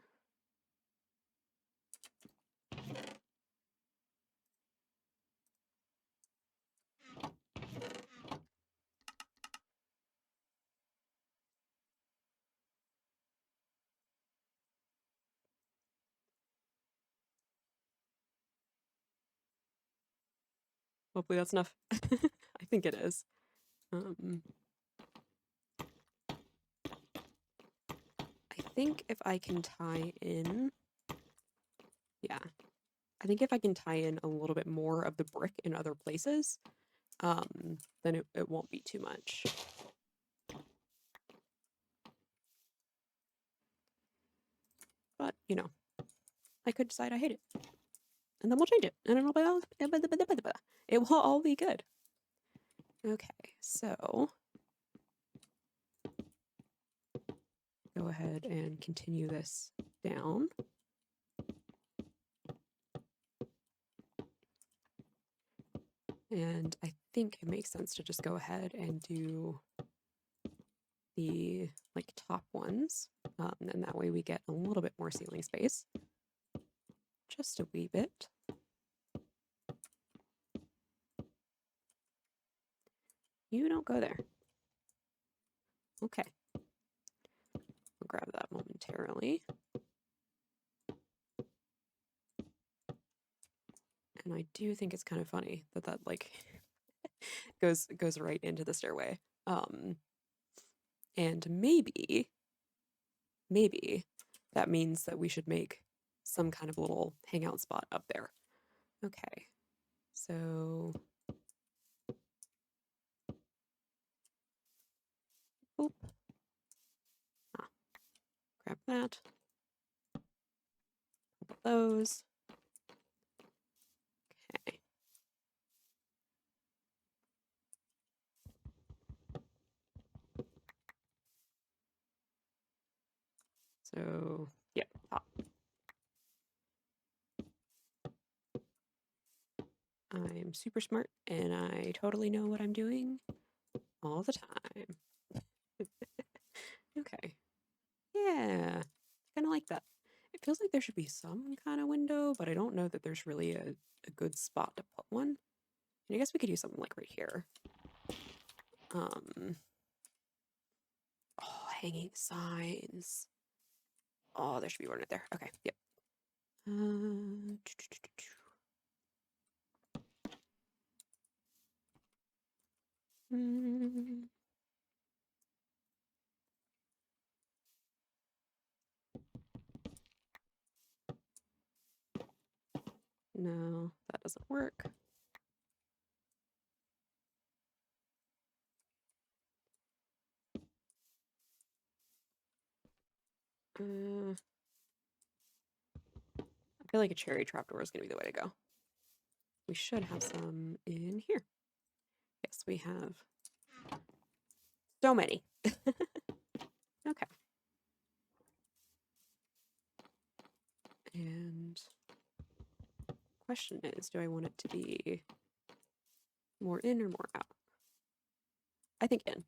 Hopefully that's enough. I think it is. I think if I can tie in, yeah, I think if I can tie in a little bit more of the brick in other places, then it won't be too much. But, you know, I could decide I hate it. And then we'll change it. And it'll it will all be good. Okay, so go ahead and continue this down. And I think it makes sense to just go ahead and do the like top ones. And that way we get a little bit more ceiling space. Just a wee bit. You don't go there. Okay. I'll grab that momentarily. And I do think it's kind of funny that that like goes right into the stairway. And maybe that means that we should make some kind of little hangout spot up there. Okay. So oop. Grab that. Put those. Okay. So, yeah, top. I'm super smart and I totally know what I'm doing all the time. Okay. Yeah, kind of like that. It feels like there should be some kind of window, but I don't know that there's really a good spot to put one. And I guess we could do something like right here. Oh, hanging signs. Oh, there should be one right there. Okay, yep. No, that doesn't work. I feel like a cherry trapdoor is going to be the way to go. We should have some in here. Yes, we have so many. Okay. And question is, do I want it to be more in or more out? I think in.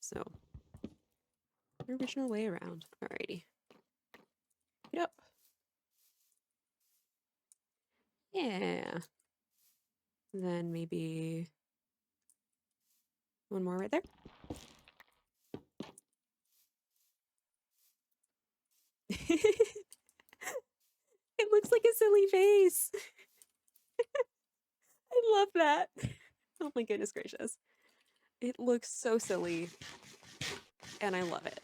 So, the original way around. Alrighty. Yep. Yeah. Then maybe one more right there. It looks like a silly face. I love that. Oh my goodness gracious. It looks so silly. And I love it.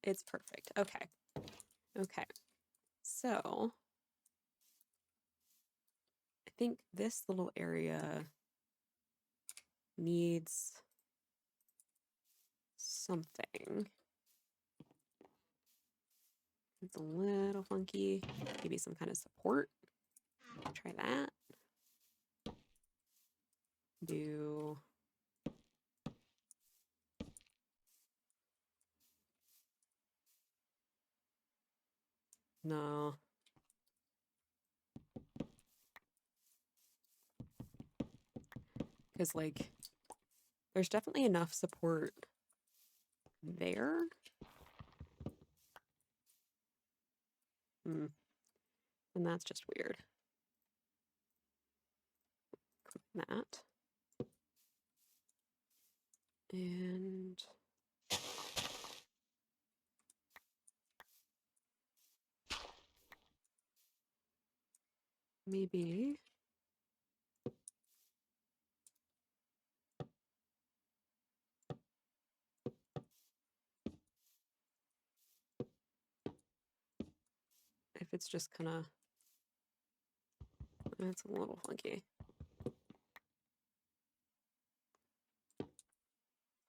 It's perfect. Okay. Okay. So I think this little area needs something. It's a little funky. Maybe some kind of support. Try that. Do no. Because like there's definitely enough support there. And that's just weird. Click that. And maybe if it's just kind of, that's a little funky.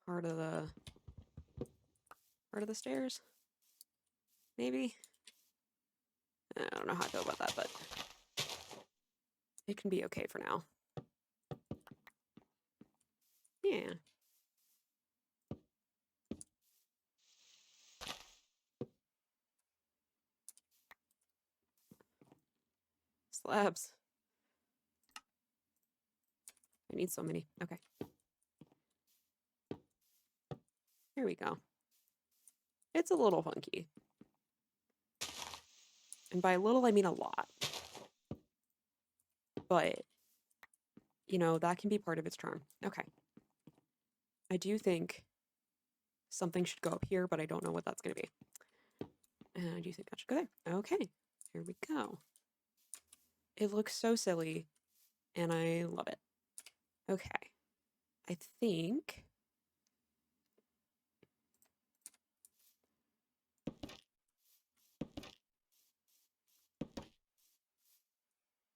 Part of the stairs, maybe. I don't know how I feel about that, but it can be okay for now. Yeah. Slabs. I need so many. Okay. Here we go. It's a little funky. And by little, I mean a lot. But, you know, that can be part of its charm. Okay. I do think something should go up here, but I don't know what that's going to be. And I do think that should go there. Okay. Here we go. It looks so silly, and I love it. Okay. I think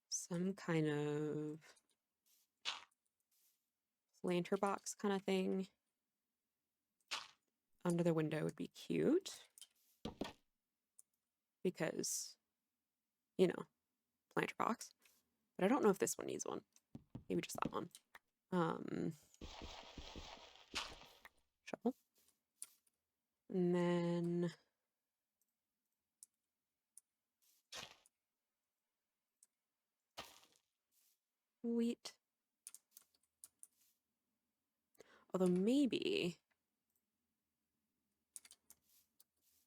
some kind of planter box kind of thing under the window would be cute. Because, you know, planter box. But I don't know if this one needs one. Maybe just that one. Shovel. And then wheat. Although maybe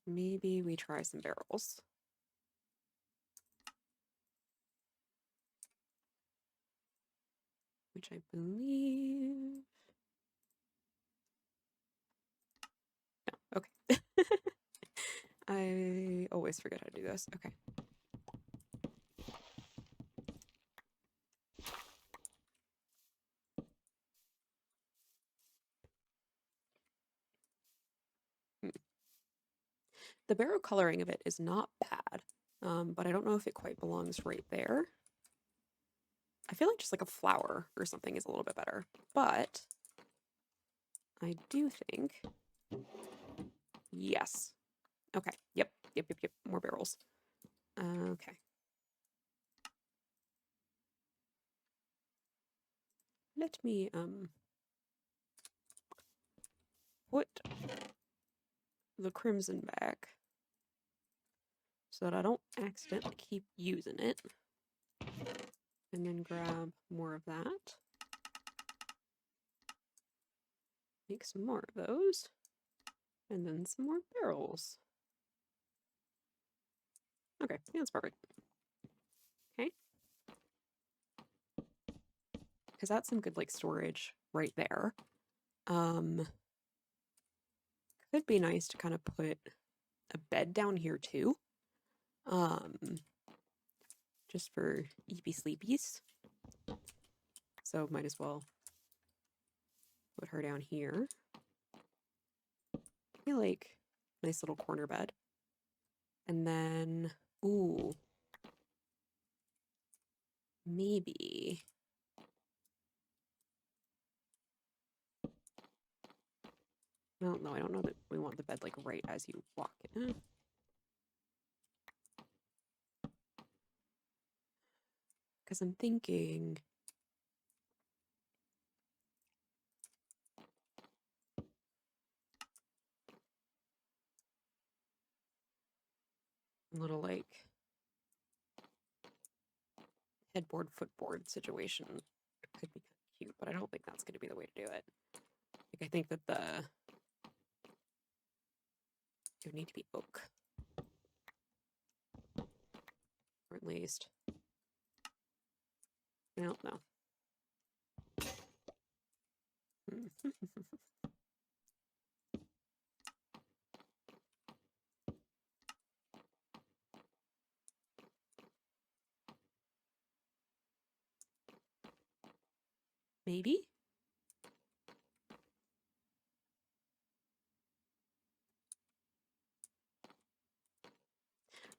we try some barrels. Which I believe... No, okay. I always forget how to do this. Okay. The barrel coloring of it is not bad, but I don't know if it quite belongs right there. I feel like just like a flower or something is a little bit better, but I do think, yes. Okay, yep, more barrels. Okay. Let me, put the crimson back so that I don't accidentally keep using it. And then grab more of that. Make some more of those. And then some more barrels. Okay, yeah, that's perfect. Okay. Because that's some good, like, storage right there. Could be nice to kind of put a bed down here, too. Just for eepy sleepies. So might as well put her down here. Maybe like nice little corner bed. And then, ooh, maybe well, no, I don't know that we want the bed like right as you walk in. Because I'm thinking a little like headboard, footboard situation could be kind of cute, but I don't think that's going to be the way to do it. Like, I think that it would need to be oak. Or at least... No. Maybe?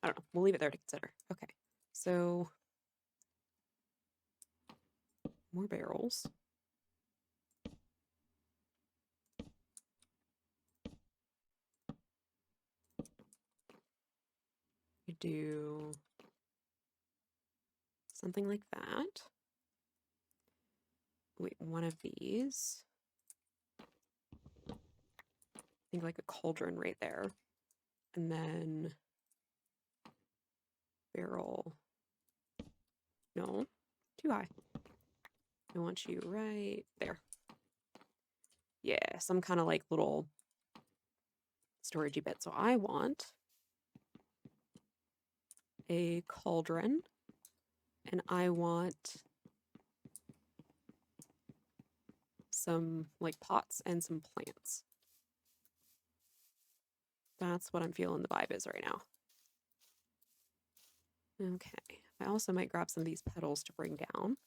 I don't know. We'll leave it there to consider. Okay. So, more barrels. We do something like that. Wait, one of these. I think like a cauldron right there. And then barrel. No, too high. I want you right there. Yeah, some kind of like little storagey bit. So I want a cauldron, and I want some like pots and some plants. That's what I'm feeling the vibe is right now. Okay, I also might grab some of these petals to bring down.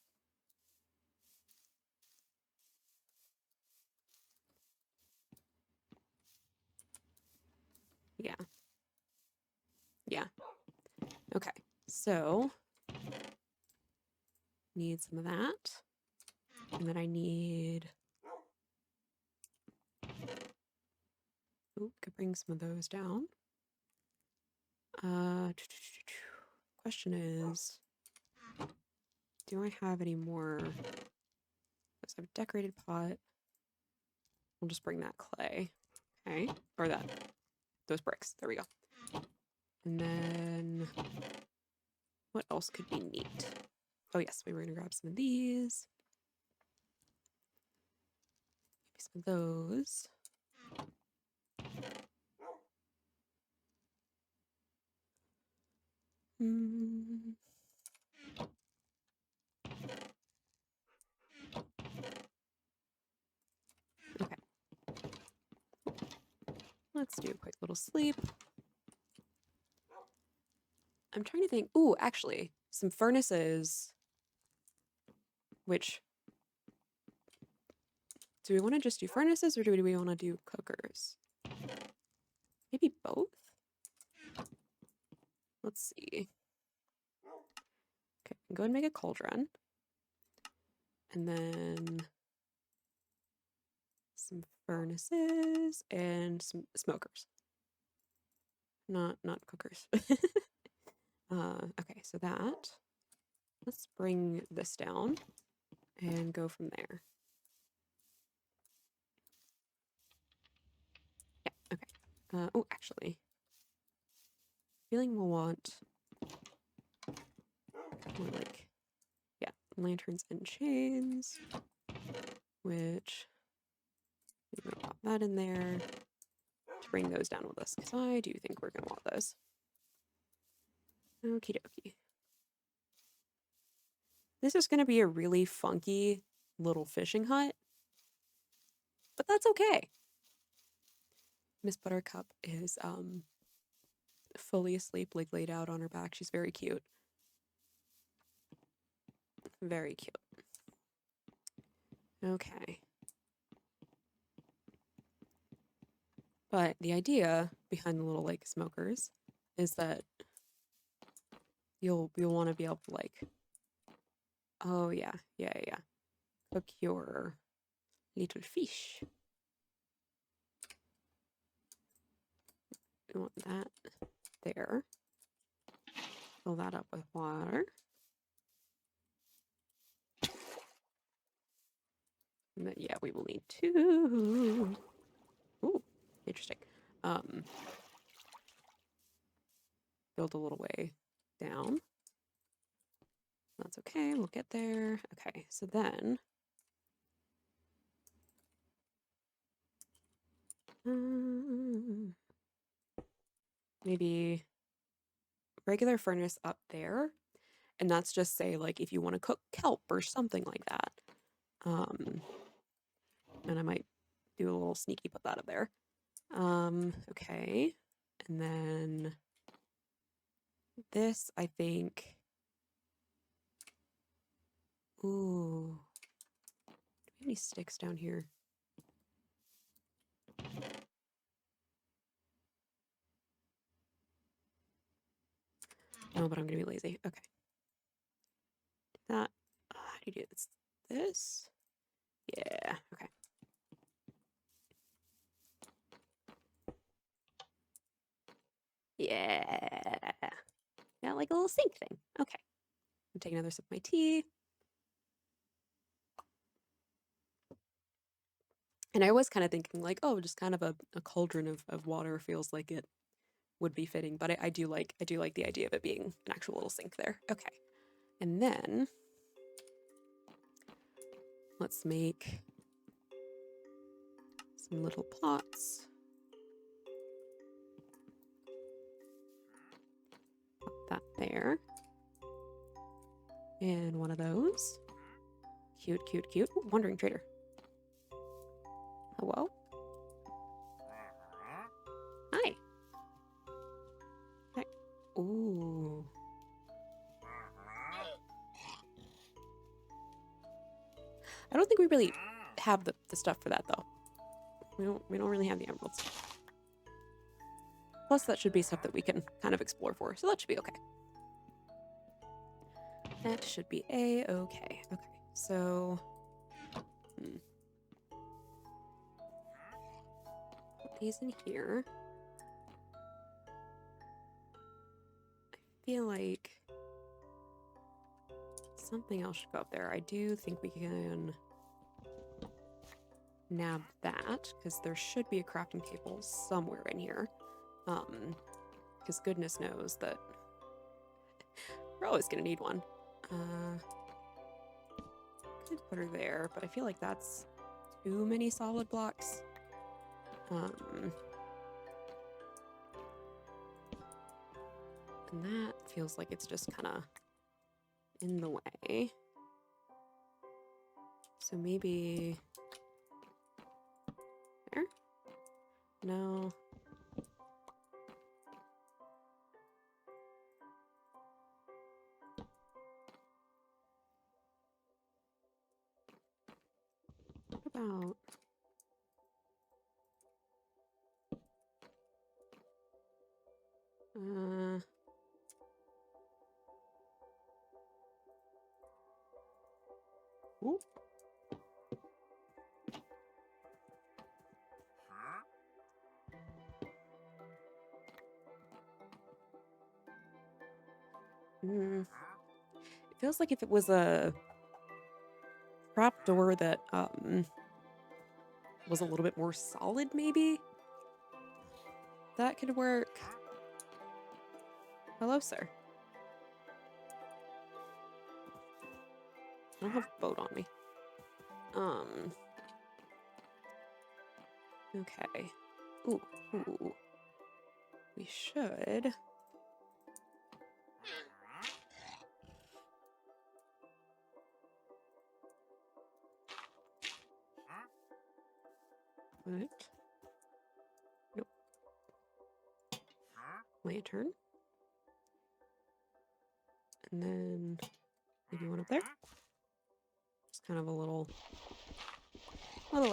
Yeah. Okay, so need some of that. And then I need... Ooh, could bring some of those down. Question is, do I have any more? Let's have a decorated pot. We'll just bring that clay. Okay. Or those bricks. There we go. And then what else could be neat? Oh yes, we were gonna grab some of these. Maybe some of those. Okay. Let's do a quick little sleep. I'm trying to think. Ooh, actually, some furnaces. Which, do we want to just do furnaces or do we want to do cookers? Maybe both? Let's see. Okay, go and make a cauldron. And then some furnaces and some smokers. Not cookers. Okay, so that. Let's bring this down and go from there. Yeah, okay. Oh, actually, feeling we'll want more like, yeah, lanterns and chains, which maybe we'll pop that in there to bring those down with us, because I do think we're going to want those. Okie dokie. This is going to be a really funky little fishing hut, but that's okay. Miss Buttercup is fully asleep, like laid out on her back. She's very cute. Very cute. Okay. But the idea behind the little like smokers is that you'll want to be able to like, oh yeah, cook your little fish. We want that there. Fill that up with water. And then, yeah, we will need two. Ooh, interesting. Build a little way down. That's okay, we'll get there. Okay, so then maybe regular furnace up there, and that's just say like if you want to cook kelp or something like that. And I might do a little sneaky put that up there. Okay. And then this, I think. Ooh. Do we have any sticks down here? No, but I'm gonna be lazy. Okay. That. How do you do this? This? Yeah. Okay. Yeah. Yeah, like a little sink thing. Okay. I'm taking another sip of my tea. And I was kind of thinking like, oh, just kind of a cauldron of water feels like it would be fitting, but I do like the idea of it being an actual little sink there. Okay. And then let's make some little pots. Put that there. And one of those. Cute, cute, cute. Ooh, wandering trader. Hello? Hi. Hi. Ooh. I don't think we really have the stuff for that though. We don't really have the emeralds. Plus that should be stuff that we can kind of explore for, so that should be okay. That should be a-okay. Okay, so put these in here. I feel like something else should go up there. I do think we can nab that, because there should be a crafting table somewhere in here. Because goodness knows that we're always gonna need one. Could put her there, but I feel like that's too many solid blocks. And that feels like it's just kind of in the way. So maybe there? No. What about ooh. It feels like if it was a trap door that was a little bit more solid, maybe that could work. Hello, sir. I don't have a boat on me. Okay. Ooh. We should. What? Nope. Lantern. And then maybe one up there. Just kind of a little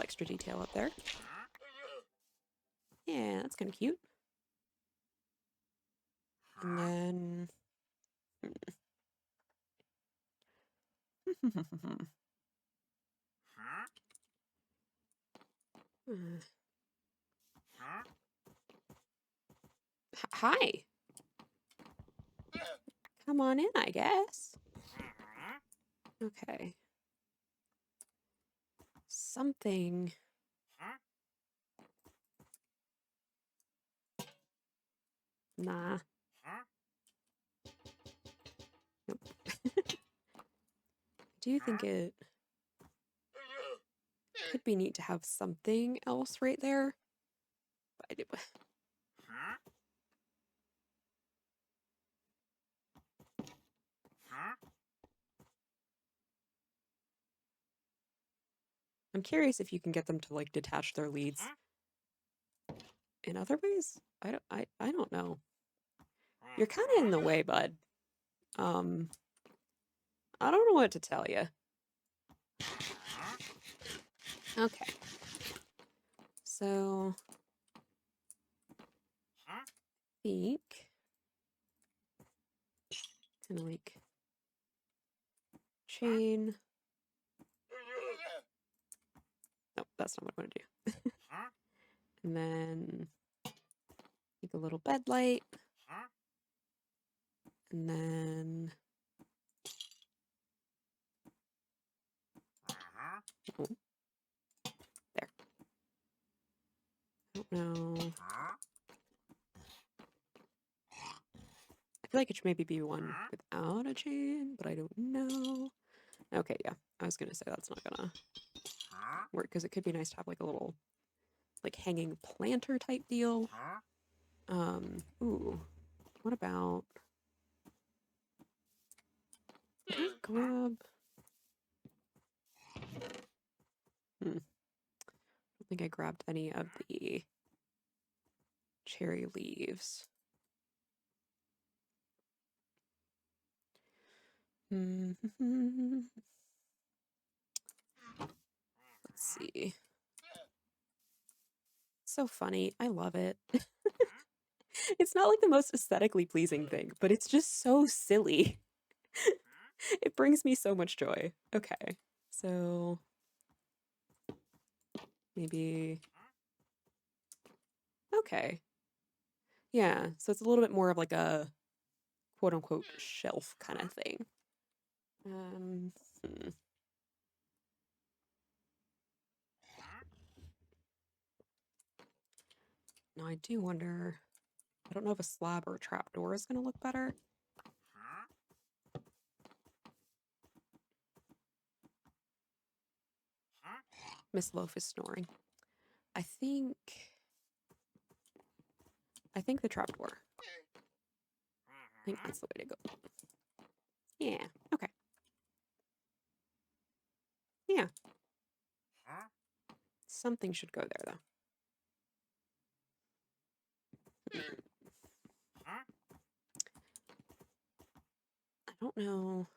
extra detail up there. Yeah, that's kind of cute. And then hi. Come on in, I guess. Okay. Something. Nah. Nope. I do think it could be neat to have something else right there. But I'm curious if you can get them to like detach their leads in other ways. I don't know. You're kind of in the way, bud. I don't know what to tell you. Okay. So I think kind of like chain. No, that's not what I want to do. And then make a little bed light. And then oh, there. I don't know. I feel like it should maybe be one without a chain, but I don't know. Okay, yeah. I was gonna say that's not gonna work because it could be nice to have like a little like hanging planter type deal. Ooh. What about did I grab I don't think I grabbed any of the cherry leaves. Let's see. So funny. I love it. It's not like the most aesthetically pleasing thing, but it's just so silly. It brings me so much joy. Okay. So maybe okay. Yeah, so it's a little bit more of like a quote unquote shelf kind of thing. Hmm. Now I do wonder, I don't know if a slab or a trapdoor is going to look better. Miss Loaf is snoring. I think the trapdoor. I think that's the way to go. Yeah, okay. Yeah. Something should go there though. I don't know.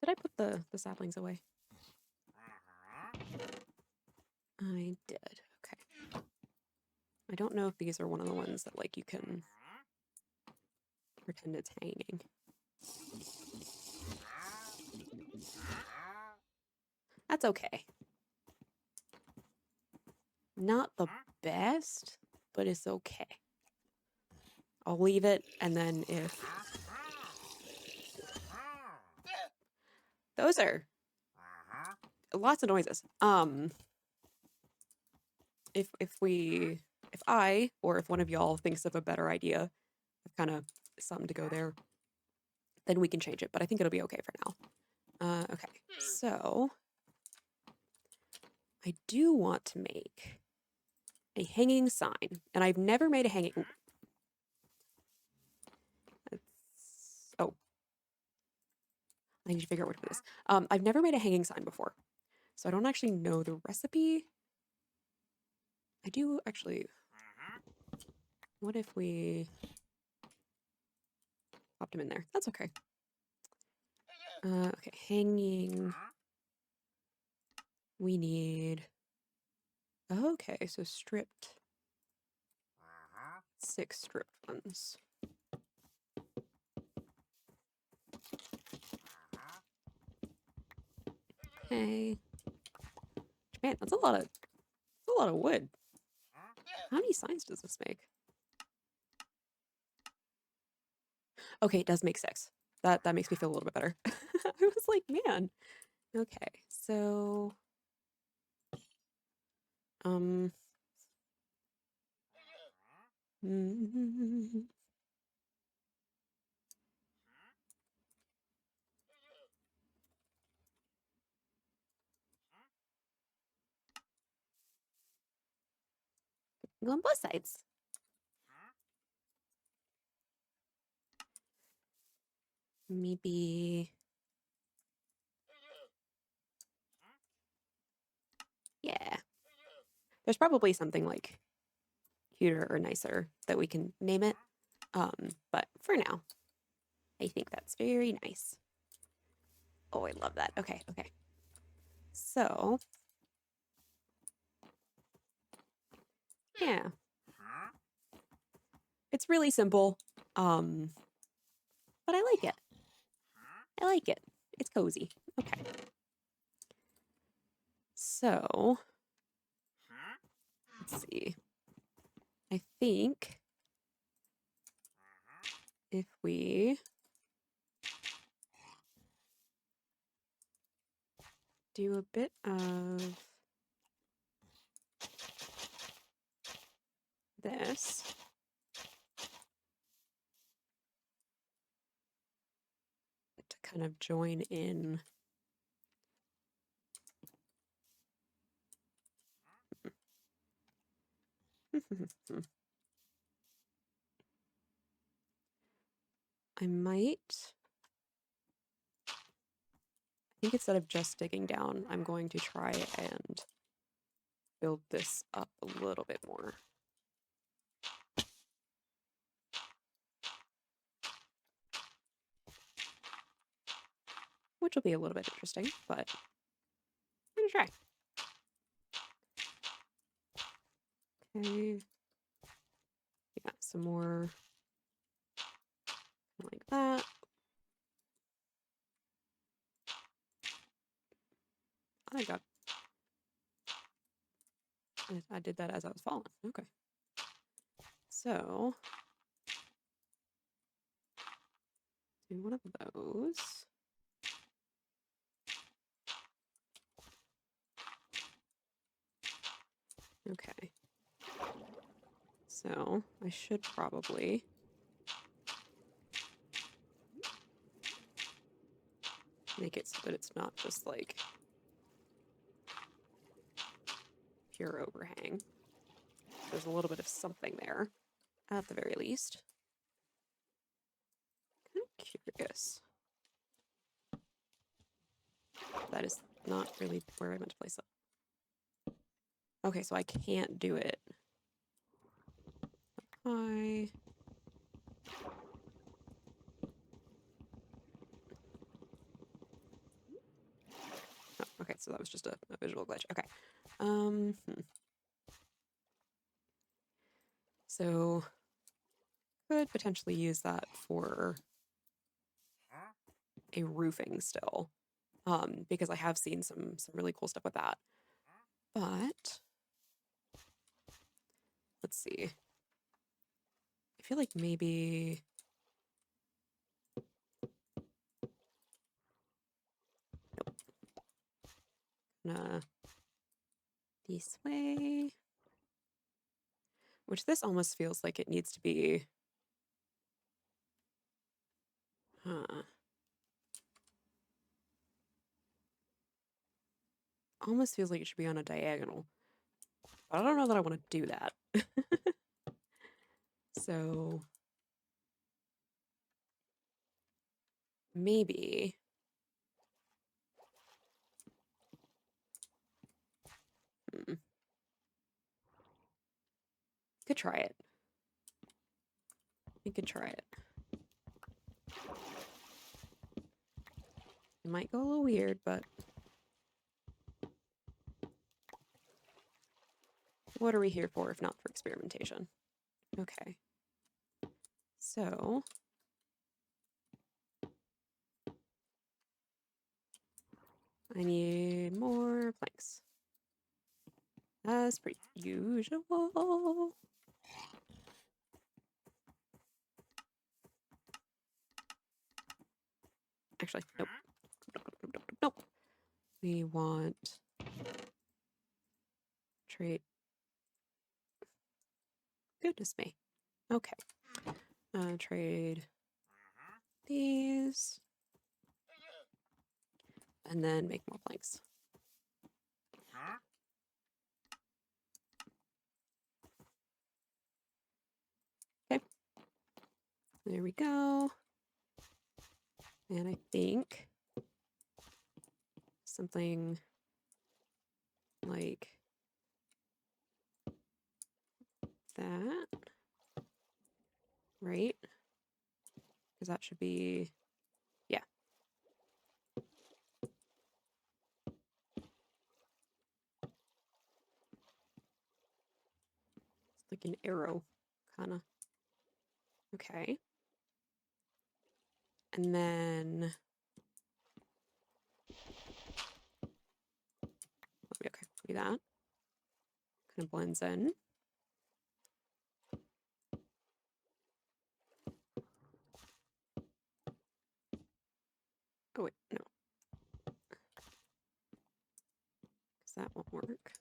Did I put the saplings away? I did. Okay. I don't know if these are one of the ones that like you can pretend it's hanging. That's okay. Not the best, but it's okay. I'll leave it, and then if those are lots of noises. If I or if one of y'all thinks of a better idea of kind of something to go there, then we can change it. But I think it'll be okay for now. Okay, so I do want to make a hanging sign, and I've never made a hanging. Oh, I need to figure out what to put this. I've never made a hanging sign before, so I don't actually know the recipe. I do actually. What if we popped him in there? That's okay. Okay, hanging. We need. Okay, so stripped. 6 stripped ones. Okay. Man, that's a lot of wood. How many signs does this make? Okay, it does make 6. That makes me feel a little bit better. I was like, man. Okay, so mm, Go on both sides. Maybe... Yeah. There's probably something like cuter or nicer that we can name it. But for now, I think that's very nice. Oh, I love that. Okay, okay. So, yeah. It's really simple. But I like it. I like it. It's cozy. Okay. So, let's see. I think if we do a bit of this, to kind of join in. I might, I think instead of just digging down, I'm going to try and build this up a little bit more. Which will be a little bit interesting, but I'm gonna try. Okay. Yeah, some more like that. I got. I did that as I was falling. Okay. So do one of those. Okay. So I should probably make it so that it's not just like pure overhang. There's a little bit of something there, at the very least. Kind of curious. That is not really where I meant to place it. Okay, so I can't do it. Hi. Oh, okay, so that was just a visual glitch. Okay. So could potentially use that for a roofing still. Because I have seen some really cool stuff with that. But let's see. I feel like maybe gonna this way. Which this almost feels like it needs to be. Almost feels like it should be on a diagonal. But I don't know that I want to do that. So maybe could try it. We could try it. It might go a little weird, but what are we here for if not for experimentation? Okay. So I need more planks. As per usual. Actually, nope. Nope. We want trade. Goodness me. Okay. Trade these. And then make more planks. There we go. And I think something like that, right? Because that should be, yeah. It's like an arrow, kind of. Okay. And then, okay, maybe that kind of blends in. Oh, wait, no. Because that won't work.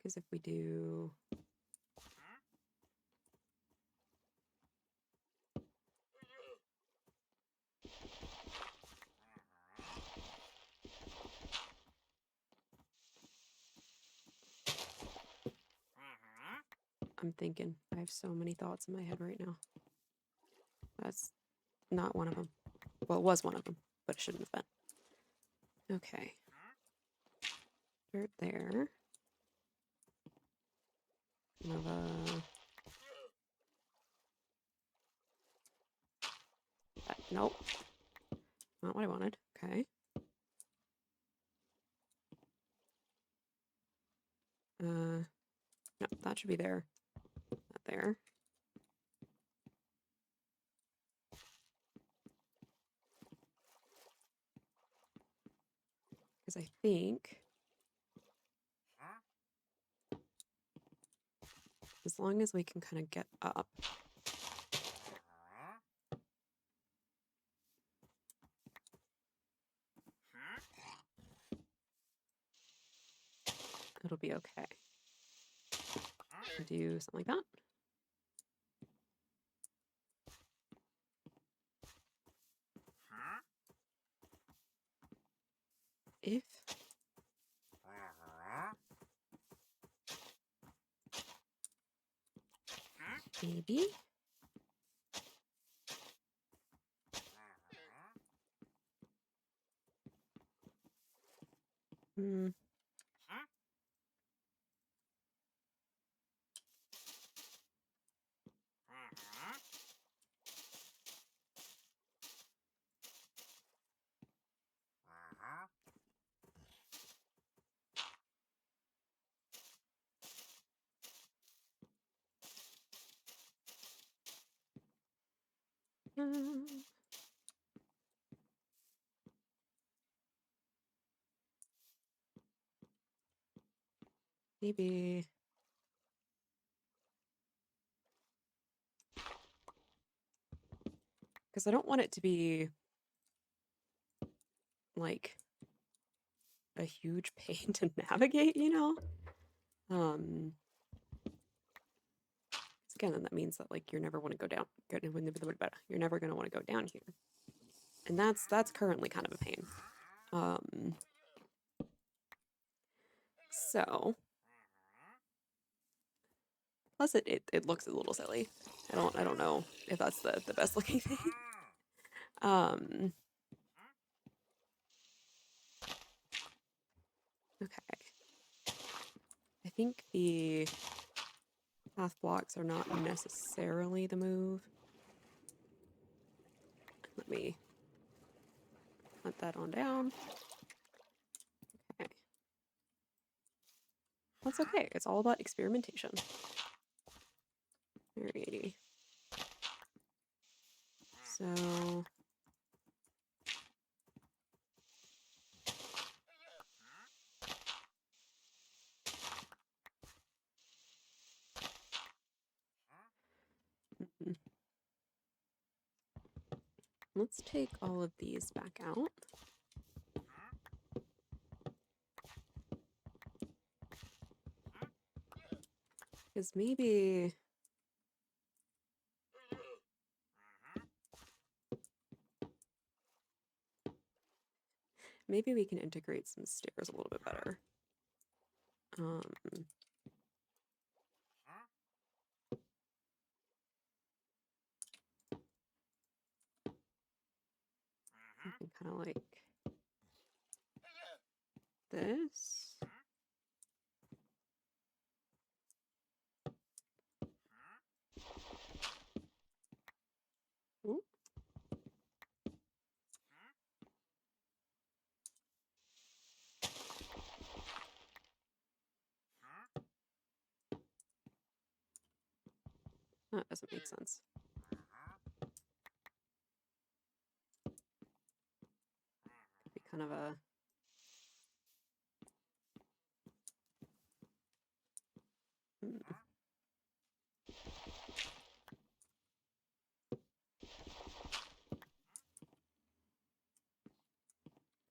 Because if we do... I'm thinking. I have so many thoughts in my head right now. That's not one of them. Well, it was one of them, but it shouldn't have been. Okay. Dirt there. Another... Nope. Not what I wanted. Okay. No, that should be there. Not there. Because I think as long as we can kind of get up. It'll be okay. Do something like that. If maybe maybe because I don't want it to be like a huge pain to navigate, you know? Again, then that means that like you're never want to go down. You're never going to want to go down here, and that's currently kind of a pain. So plus it looks a little silly. I don't know if that's the best looking thing. Okay. I think the path blocks are not necessarily the move. Let me hunt that on down. Okay. That's okay. It's all about experimentation. Alrighty. So... let's take all of these back out. Because maybe... maybe we can integrate some stairs a little bit better. Kind of like this. Ooh. That doesn't make sense. Could be kind of a...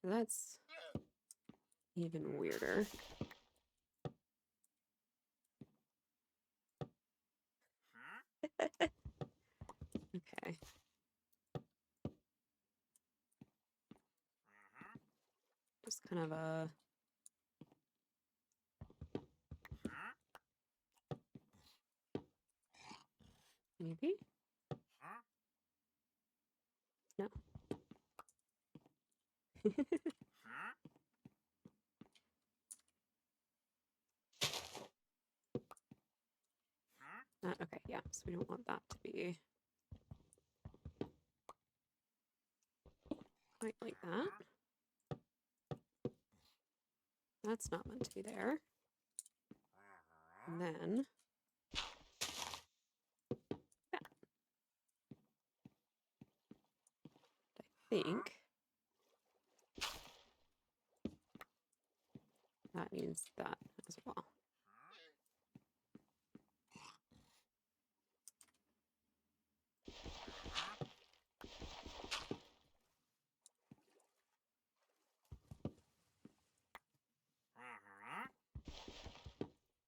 That's even weirder. Okay. Just kind of a... Maybe? No. Okay, yeah, so we don't want that to be quite like that. That's not meant to be there. And then that. I think that needs that as well.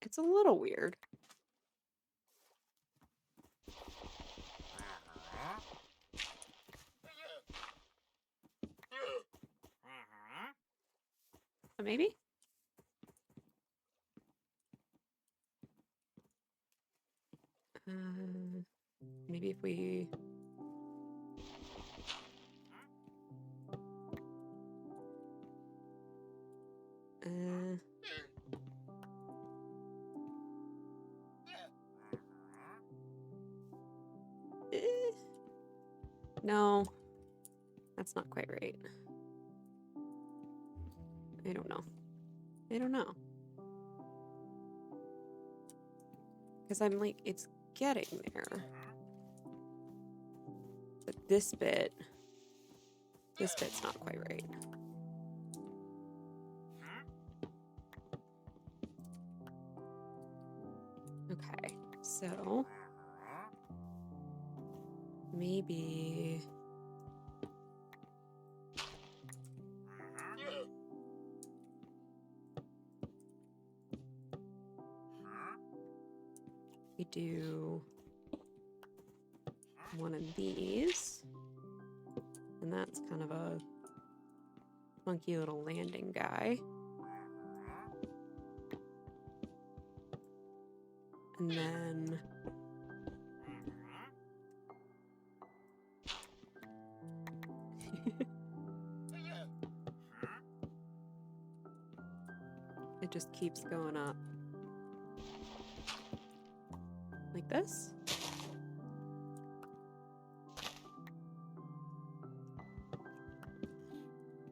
It's a little weird. Maybe? Maybe if we... No, that's not quite right. I don't know. I don't know. Because I'm like, it's getting there. But this bit's not quite right. Okay, so maybe... we do one of these, and that's kind of a funky little landing guy. And then it just keeps going up like this.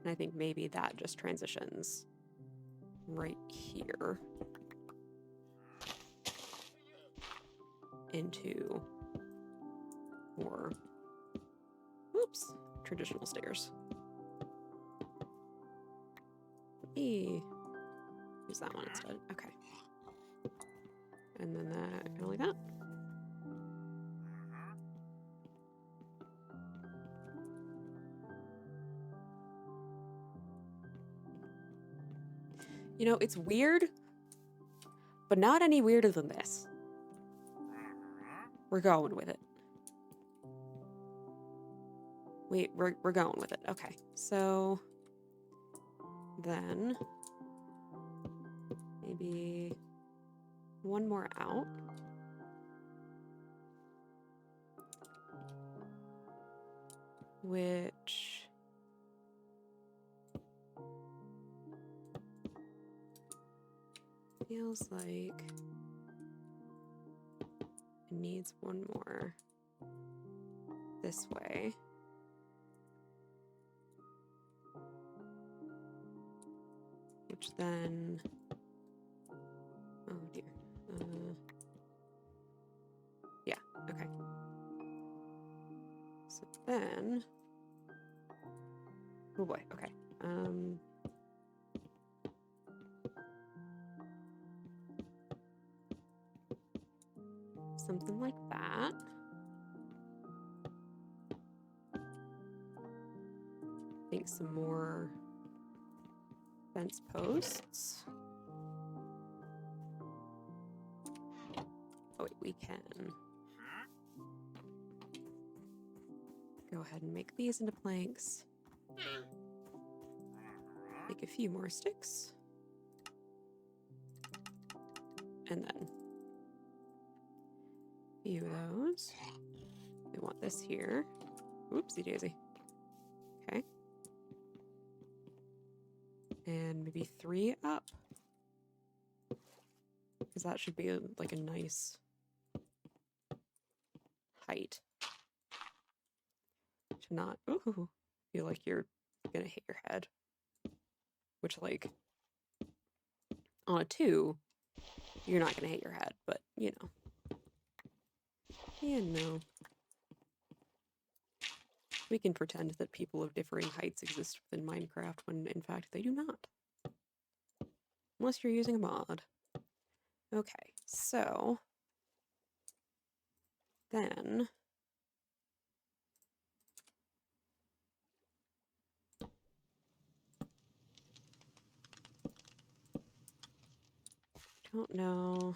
And I think maybe that just transitions right here into more, oops, traditional stairs. Let me use that one instead. Okay. And then that, kind of like that. You know, it's weird, but not any weirder than this. We're going with it. We're going with it. Okay, so Then maybe one more out. Which feels like it needs one more this way. Which then, oh dear. Yeah, okay. So then, oh boy, okay. Something like that. I think some more fence posts. Oh wait, we can go ahead and make these into planks. Make a few more sticks. And then a few of those. We want this here. Oopsie daisy. Okay. And maybe 3 up. Because that should be like a nice height. To not, ooh, feel like you're gonna hit your head. Which, like, on a 2, you're not gonna hit your head, but you know. You know. We can pretend that people of differing heights exist within Minecraft when in fact they do not. Unless you're using a mod. Okay, so then don't know.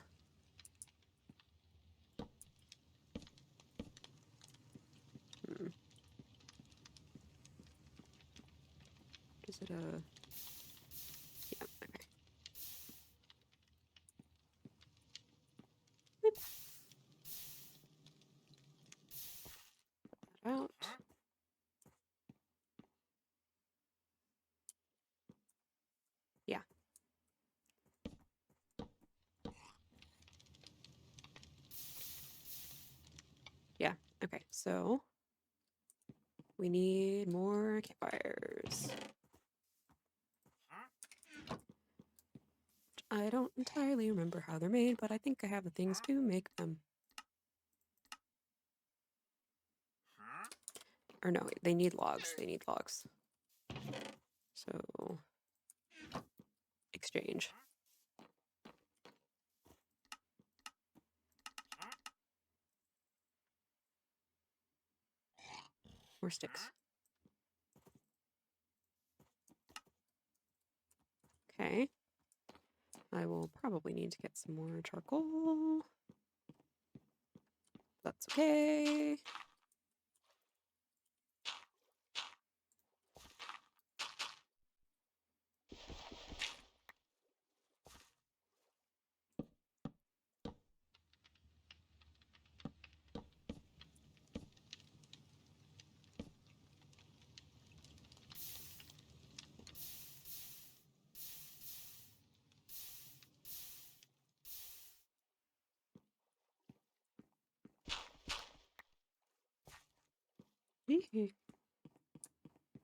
Is it a... Yeah, okay. Whip. Put that out. Yeah. Yeah, okay, so we need more campfires. I don't entirely remember how they're made, but I think I have the things to make them. Or no, they need logs. They need logs. So, exchange. More sticks. Okay. I will probably need to get some more charcoal. That's okay.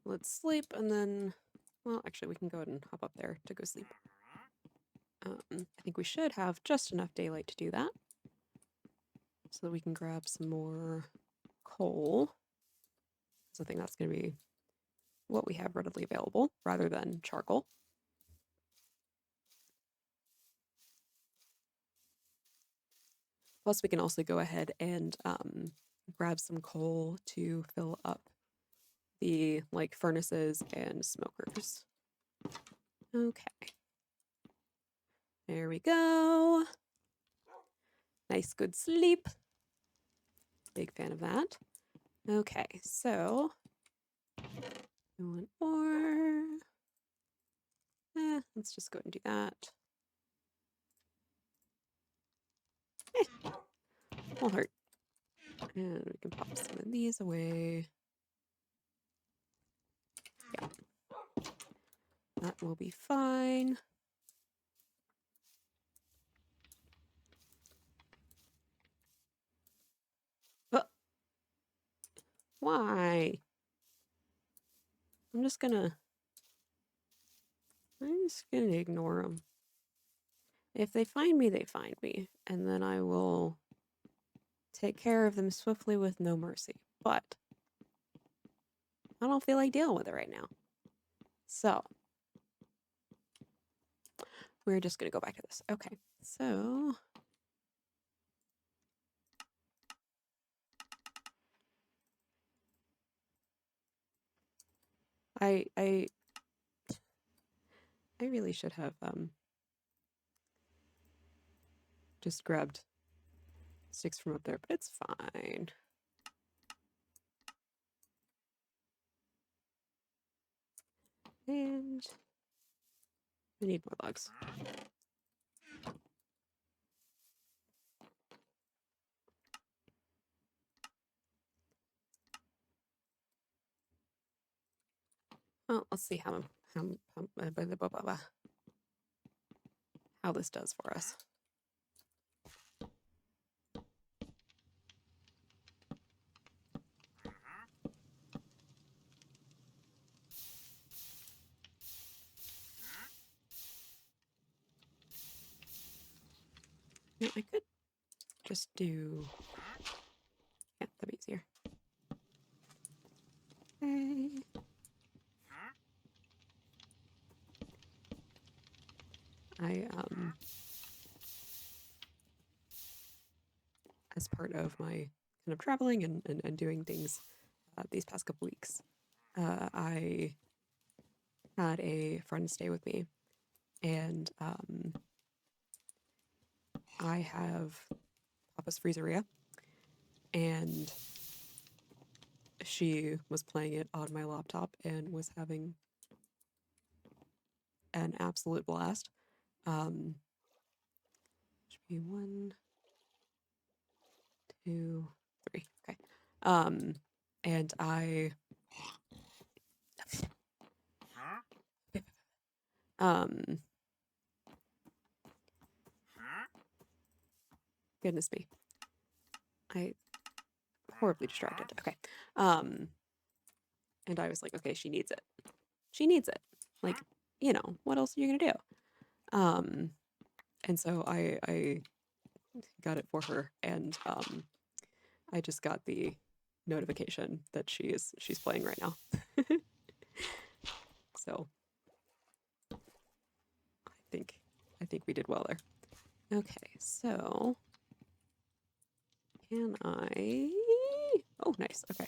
Let's sleep and then, well, actually we can go ahead and hop up there to go sleep. I think we should have just enough daylight to do that. So that we can grab some more coal. So I think that's going to be what we have readily available rather than charcoal. Plus we can also go ahead and grab some coal to fill up the like furnaces and smokers. Okay. There we go. Nice good sleep. Big fan of that. Okay, so one more. Let's just go ahead and do that. Won't hurt. And we can pop some of these away. Yeah. That will be fine. Why? I'm just gonna ignore them. If they find me, they find me. And then I will take care of them swiftly with no mercy. But I don't feel like dealing with it right now. So we're just gonna go back to this. Okay, so I really should have just grabbed sticks from up there, but it's fine. And I need more logs. Well, let's see how this does for us. Now, I could just do, yeah, that'd be easier. Okay. As part of my kind of traveling and doing things these past couple weeks, I had a friend stay with me, and I have Papa's Freezeria, and she was playing it on my laptop and was having an absolute blast. Should be 1, 2, 3. Okay. And I goodness me. I horribly distracted. Okay. And I was like, okay, she needs it. She needs it. Like, you know, what else are you gonna do? And so I got it for her, and I just got the notification that she's playing right now. So I think we did well there. Okay, so can I? Oh, nice. Okay.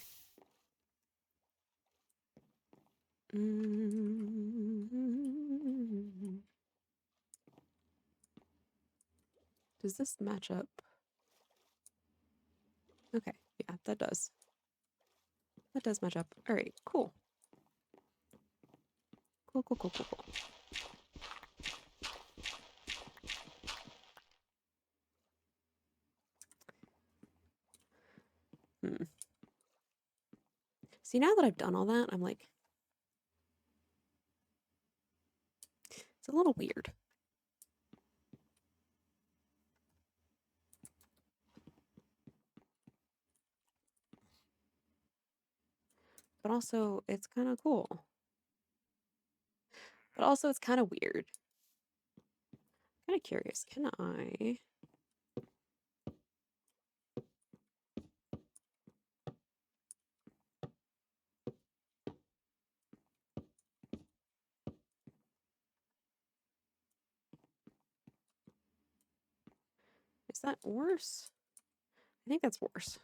Does this match up? Okay, yeah, that does. That does match up. All right, cool. Cool. See, now that I've done all that, I'm like, it's a little weird. But also, it's kind of cool. But also, it's kind of weird. Kind of curious. Can I? Is that worse? I think that's worse.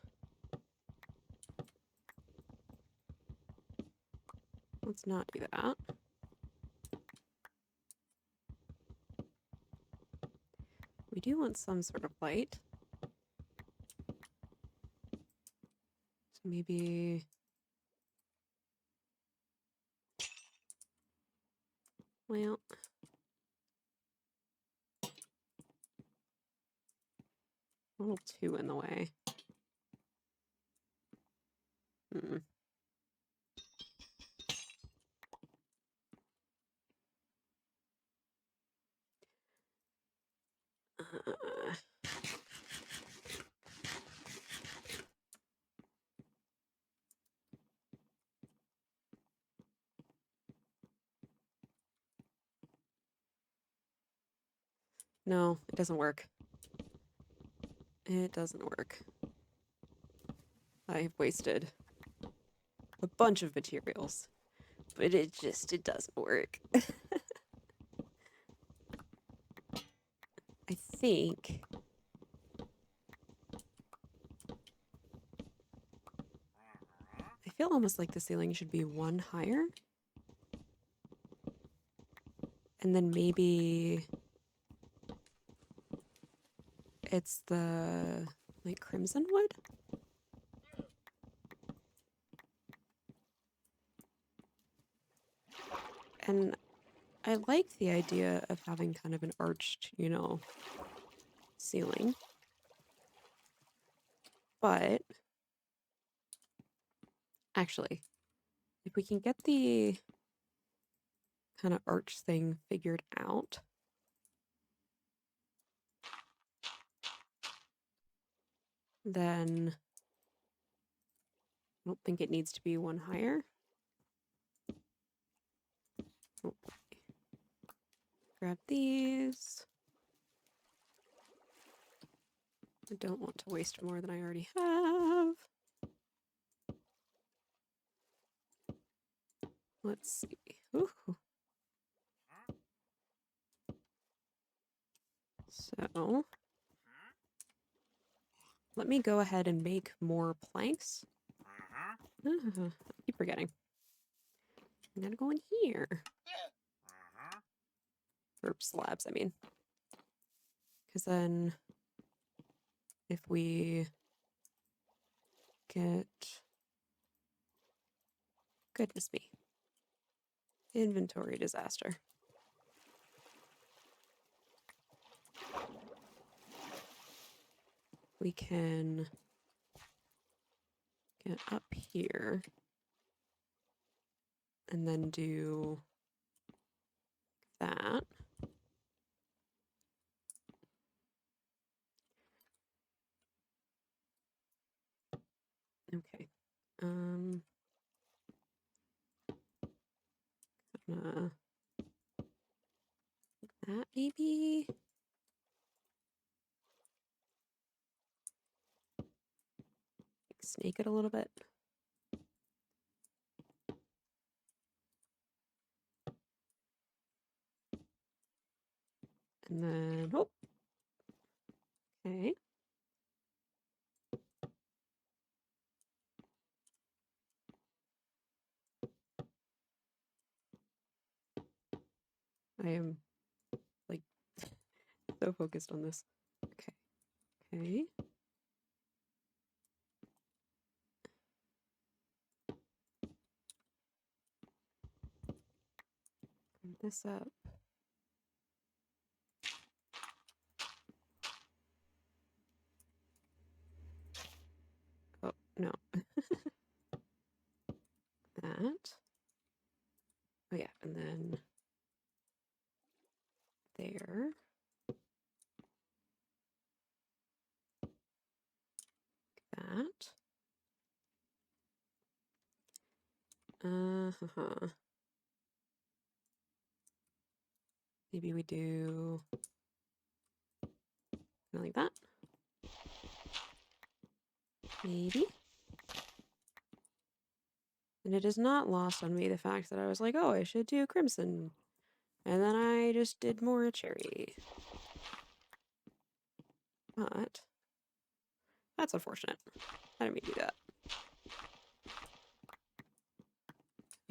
Let's not do that. We do want some sort of light. So maybe... Well, A little too in the way. Hmm. Uh, no, it doesn't work. It doesn't work. I've wasted a bunch of materials, but it doesn't work. I think I feel almost like the ceiling should be one higher. And then maybe it's the like crimson wood. And I like the idea of having kind of an arched, ceiling. But actually, if we can get the kind of arch thing figured out, then I don't think it needs to be one higher. Oh, grab these. I don't want to waste more than I already have. Let's see. Ooh. So let me go ahead and make more planks. I keep forgetting. I'm gonna go in here. Or slabs, I mean. Because then if we get... Goodness me. Inventory disaster. We can get up here and then do that. Okay. Gonna that maybe. Snake it a little bit. And then, oh, okay. I am like so focused on this. Okay. Okay. Bring this up. Oh, no. That. Oh, yeah. And then there. That. Maybe we do like that. Maybe. And it is not lost on me the fact that I was like, oh, I should do crimson. And then I just did more cherry. But that's unfortunate. I didn't mean to do that.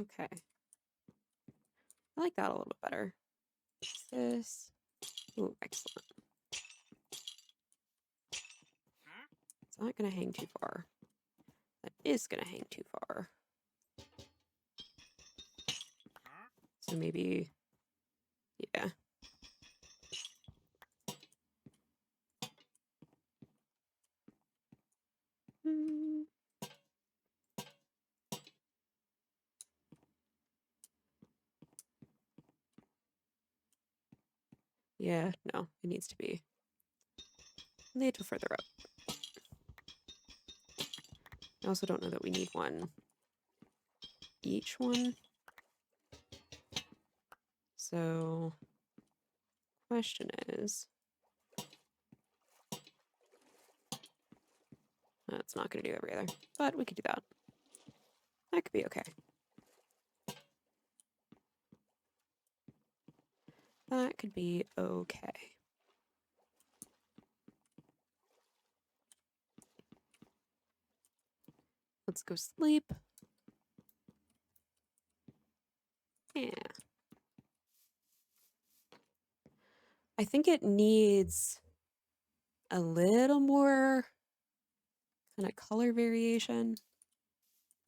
Okay. I like that a little bit better. This. Ooh, excellent. It's not going to hang too far. That is going to hang too far. So maybe, yeah. Yeah, no, it needs to be a little further up. I also don't know that we need one each one. So, question is, that's not going to do every other, but we could do that. That could be okay. That could be okay. Let's go sleep. Yeah. I think it needs a little more kind of color variation.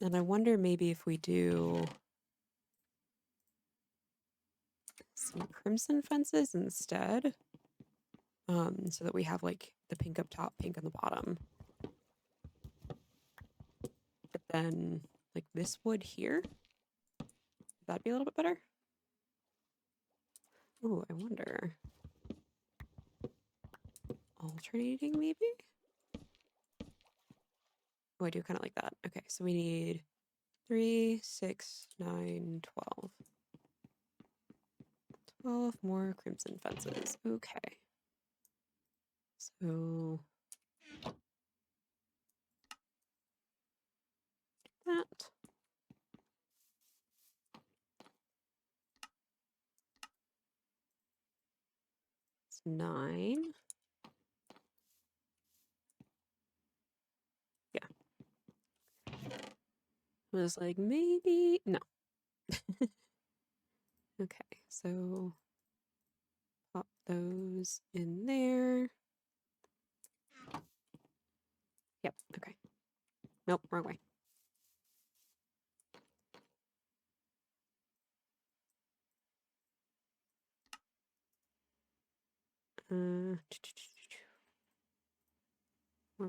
And I wonder maybe if we do some crimson fences instead. So that we have like the pink up top, pink on the bottom. But then like this wood here, would that be a little bit better? Oh, I wonder. Alternating maybe? Oh, I do kind of like that. Okay, so we need 3, 6, 9, 12. 12 more crimson fences. Okay. So that. It's 9. Yeah. I was like, maybe. No. Okay, so pop those in there. Yep, okay. Nope, wrong way. More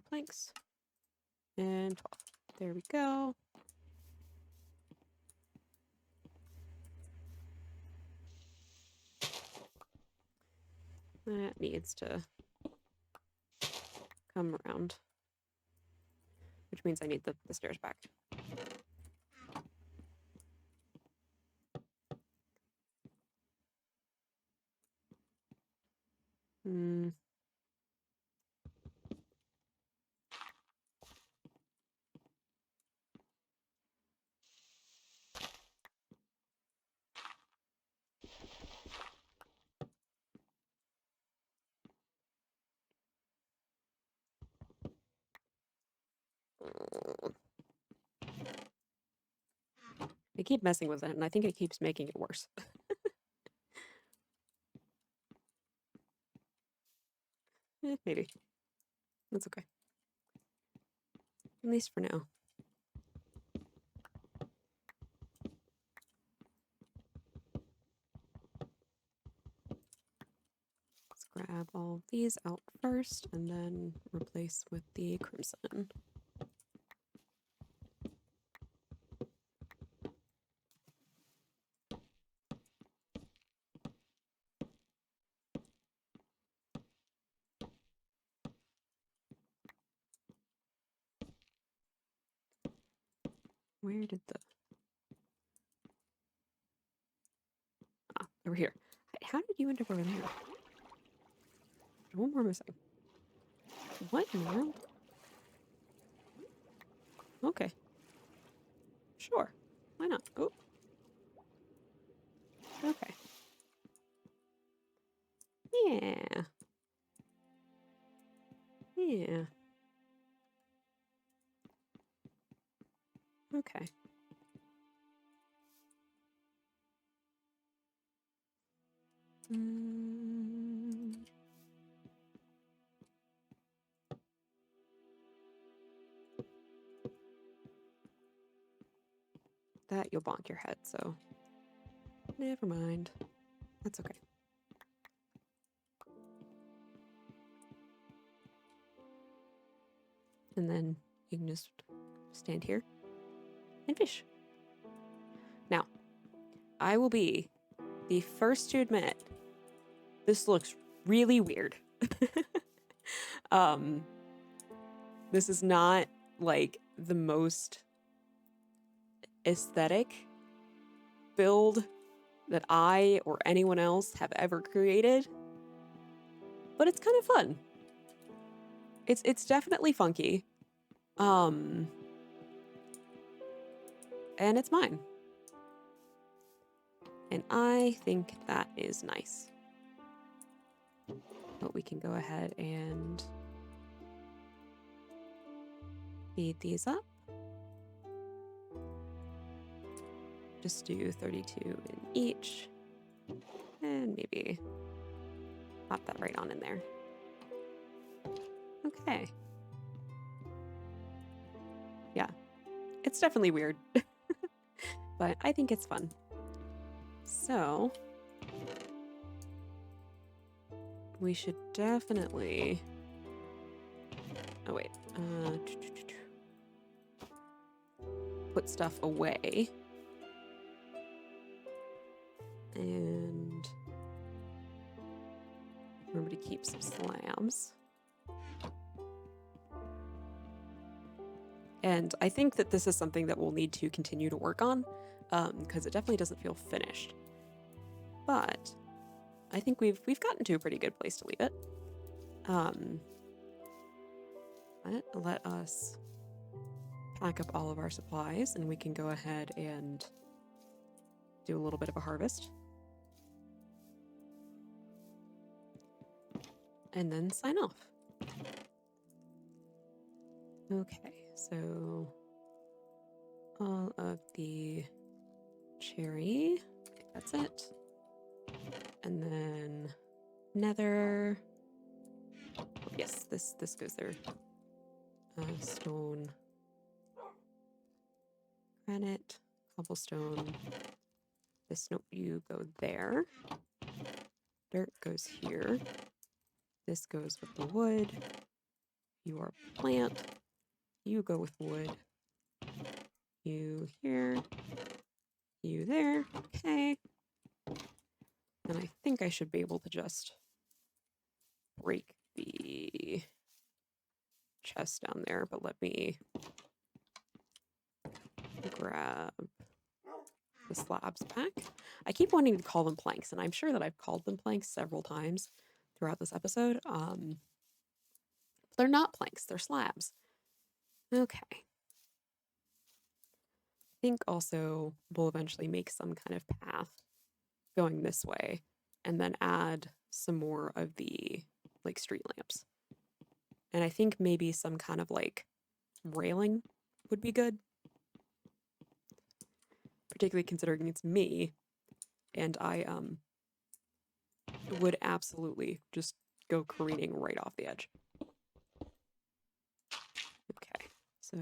planks. And 12. There we go. That needs to come around. Which means I need the stairs back. Hmm. I keep messing with it, and I think it keeps making it worse. Maybe. That's okay. At least for now. Let's grab all these out first, and then replace with the crimson. Where did the... Ah, over here. How did you end up over there? There's one more missing. What in the world? Okay. Sure. Why not? Oh. Okay. Yeah. Yeah. Okay. That you'll bonk your head, so never mind. That's okay. And then you can just stand here and fish. Now, I will be the first to admit This looks really weird. um, this is not like the most aesthetic build that I or anyone else have ever created, but it's kind of fun. It's definitely funky. And it's mine. And I think that is nice. But we can go ahead and speed these up. Just do 32 in each. And maybe pop that right on in there. Okay. Yeah, it's definitely weird, but I think it's fun. So we should definitely, oh wait, put stuff away. And remember to keep some slabs. And I think that this is something that we'll need to continue to work on, because it definitely doesn't feel finished. But I think we've gotten to a pretty good place to leave it. Let us pack up all of our supplies, and we can go ahead and do a little bit of a harvest. And then sign off. Okay, so all of the cherry, I think that's it. And then nether. Oh, yes, this goes there. Stone, granite, cobblestone. This, nope, you go there. Dirt goes here. This goes with the wood. You are plant. You go with wood. You here. You there. Okay. And I think I should be able to just break the chest down there, but let me grab the slabs back. I keep wanting to call them planks, and I'm sure that I've called them planks several times throughout this episode. They're not planks, they're slabs. Okay. I think also we'll eventually make some kind of path going this way and then add some more of the like street lamps. And I think maybe some kind of like railing would be good, particularly considering it's me and I would absolutely just go careening right off the edge. Okay, so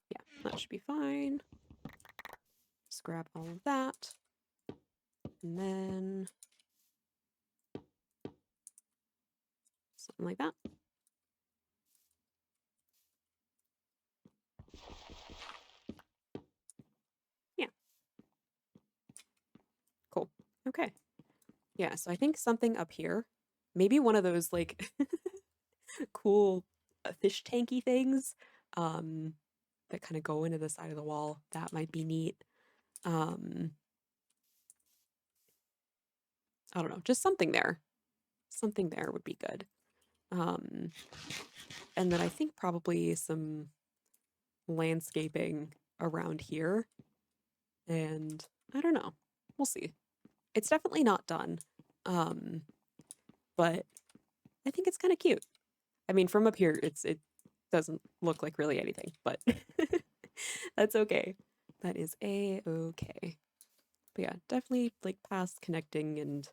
yeah, that should be fine. Just grab all of that. And then something like that. Yeah. Cool. Okay. Yeah, so I think something up here, maybe one of those like cool fish tanky things that kind of go into the side of the wall. That might be neat. I don't know, just something there. Something there would be good. And then I think probably some landscaping around here. And I don't know. We'll see. It's definitely not done. But I think it's kind of cute. I mean, from up here, it doesn't look like really anything, but that's okay. That is a-okay. But yeah, definitely like past connecting, and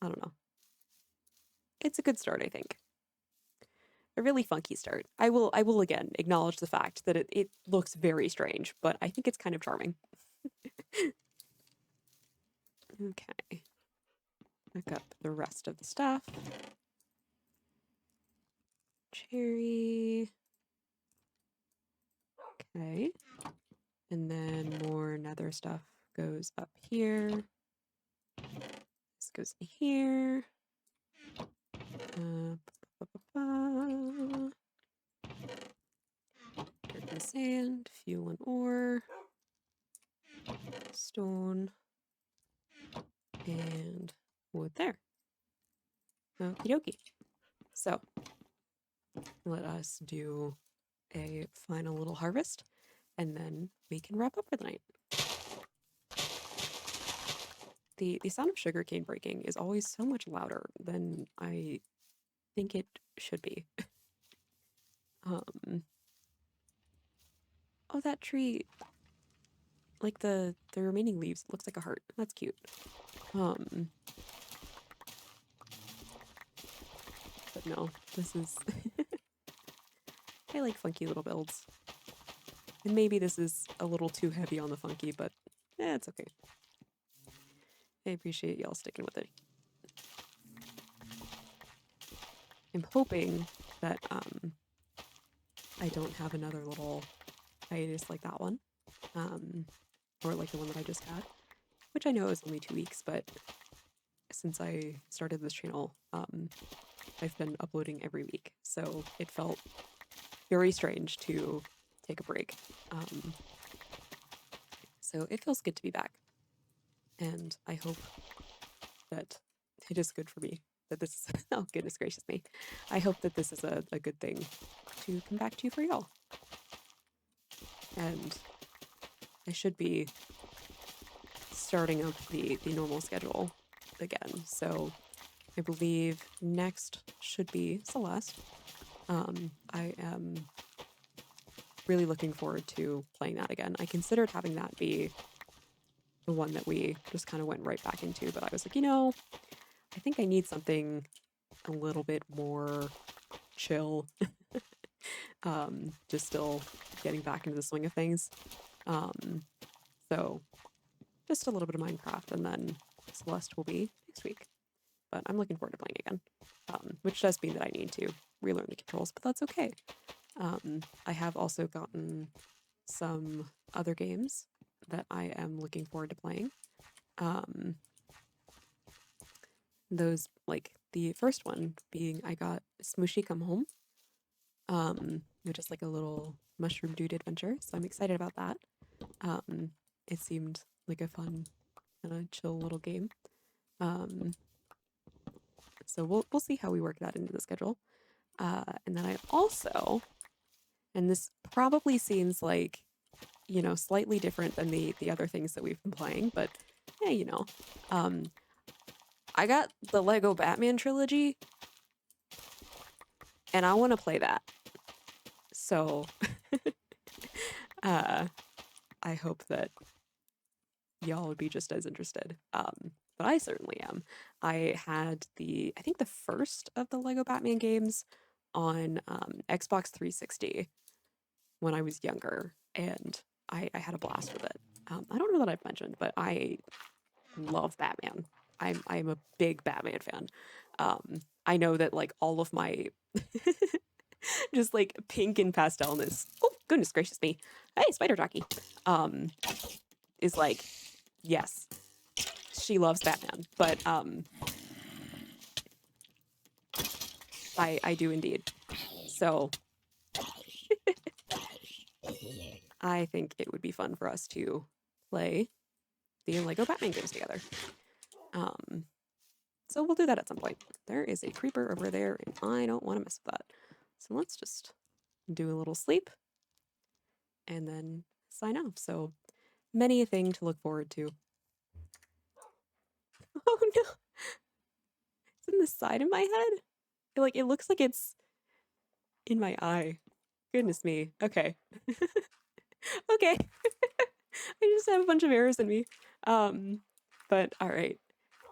I don't know. It's a good start, I think. A really funky start. I will again acknowledge the fact that it looks very strange, but I think it's kind of charming. Okay. Pick up the rest of the stuff. Cherry. Okay. And then more nether stuff goes up here. This goes in here. Dirt and sand, fuel and ore, stone, and wood there. Okie dokie. So let us do a final little harvest, and then we can wrap up for the night. The sound of sugarcane breaking is always so much louder than I think it should be. Oh, that tree, like the remaining leaves, looks like a heart. That's cute. But no, this is I like funky little builds. And maybe this is a little too heavy on the funky, but it's okay. I appreciate y'all sticking with it. I'm hoping that I don't have another little hiatus like that one. Or like the one that I just had, which I know is only 2 weeks, but since I started this channel, I've been uploading every week, so it felt very strange to take a break. So it feels good to be back, and I hope that it is good for me, that this is, oh goodness gracious me, I hope that this is a good thing to come back to for y'all. And I should be starting up the normal schedule again, so I believe next should be Celeste. I am really looking forward to playing that again. I considered having that be the one that we just kind of went right back into, but I was like, you know, I think I need something a little bit more chill. Just still getting back into the swing of things. So just a little bit of Minecraft, and then Celeste will be next week. But I'm looking forward to playing again, which does mean that I need to relearn the controls, but that's okay. I have also gotten some other games that I am looking forward to playing. Those, like the first one being, I got Smooshy Come Home, which is like a little mushroom dude adventure, so I'm excited about that. It seemed like a fun kind of chill little game. So we'll see how we work that into the schedule. And then I also, and this probably seems like, you know, slightly different than the other things that we've been playing, but yeah, you know, I got the Lego Batman trilogy, and I want to play that. So I hope that y'all would be just as interested. But I certainly am. I had I think the first of the Lego Batman games on Xbox 360 when I was younger, and I had a blast with it. I don't know that I've mentioned, but I love Batman. I'm a big Batman fan. I know that like all of my just like pink and pastelness. Oh goodness gracious me! Hey, spider jockey. Is like, yes, she loves Batman, but I do indeed. So I think it would be fun for us to play the Lego Batman games together. So we'll do that at some point. There is a creeper over there, and I don't want to mess with that. So let's just do a little sleep and then sign off. So many a thing to look forward to. Oh no! It's in the side of my head? It looks like it's in my eye. Goodness me. Okay. Okay. I just have a bunch of errors in me. But all right.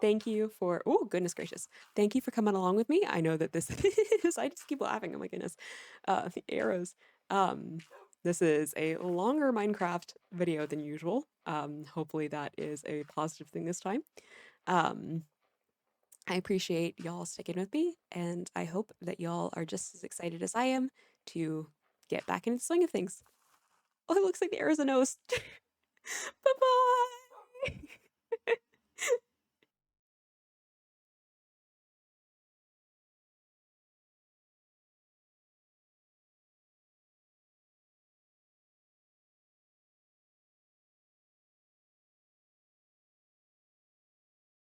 Thank you for, oh goodness gracious. Thank you for coming along with me. I know that this is, I just keep laughing. Oh my goodness. The arrows. This is a longer Minecraft video than usual. Hopefully that is a positive thing this time. I appreciate y'all sticking with me, and I hope that y'all are just as excited as I am to get back into the swing of ththings. Oh, it looks like the arrow's a nose. Bye-bye!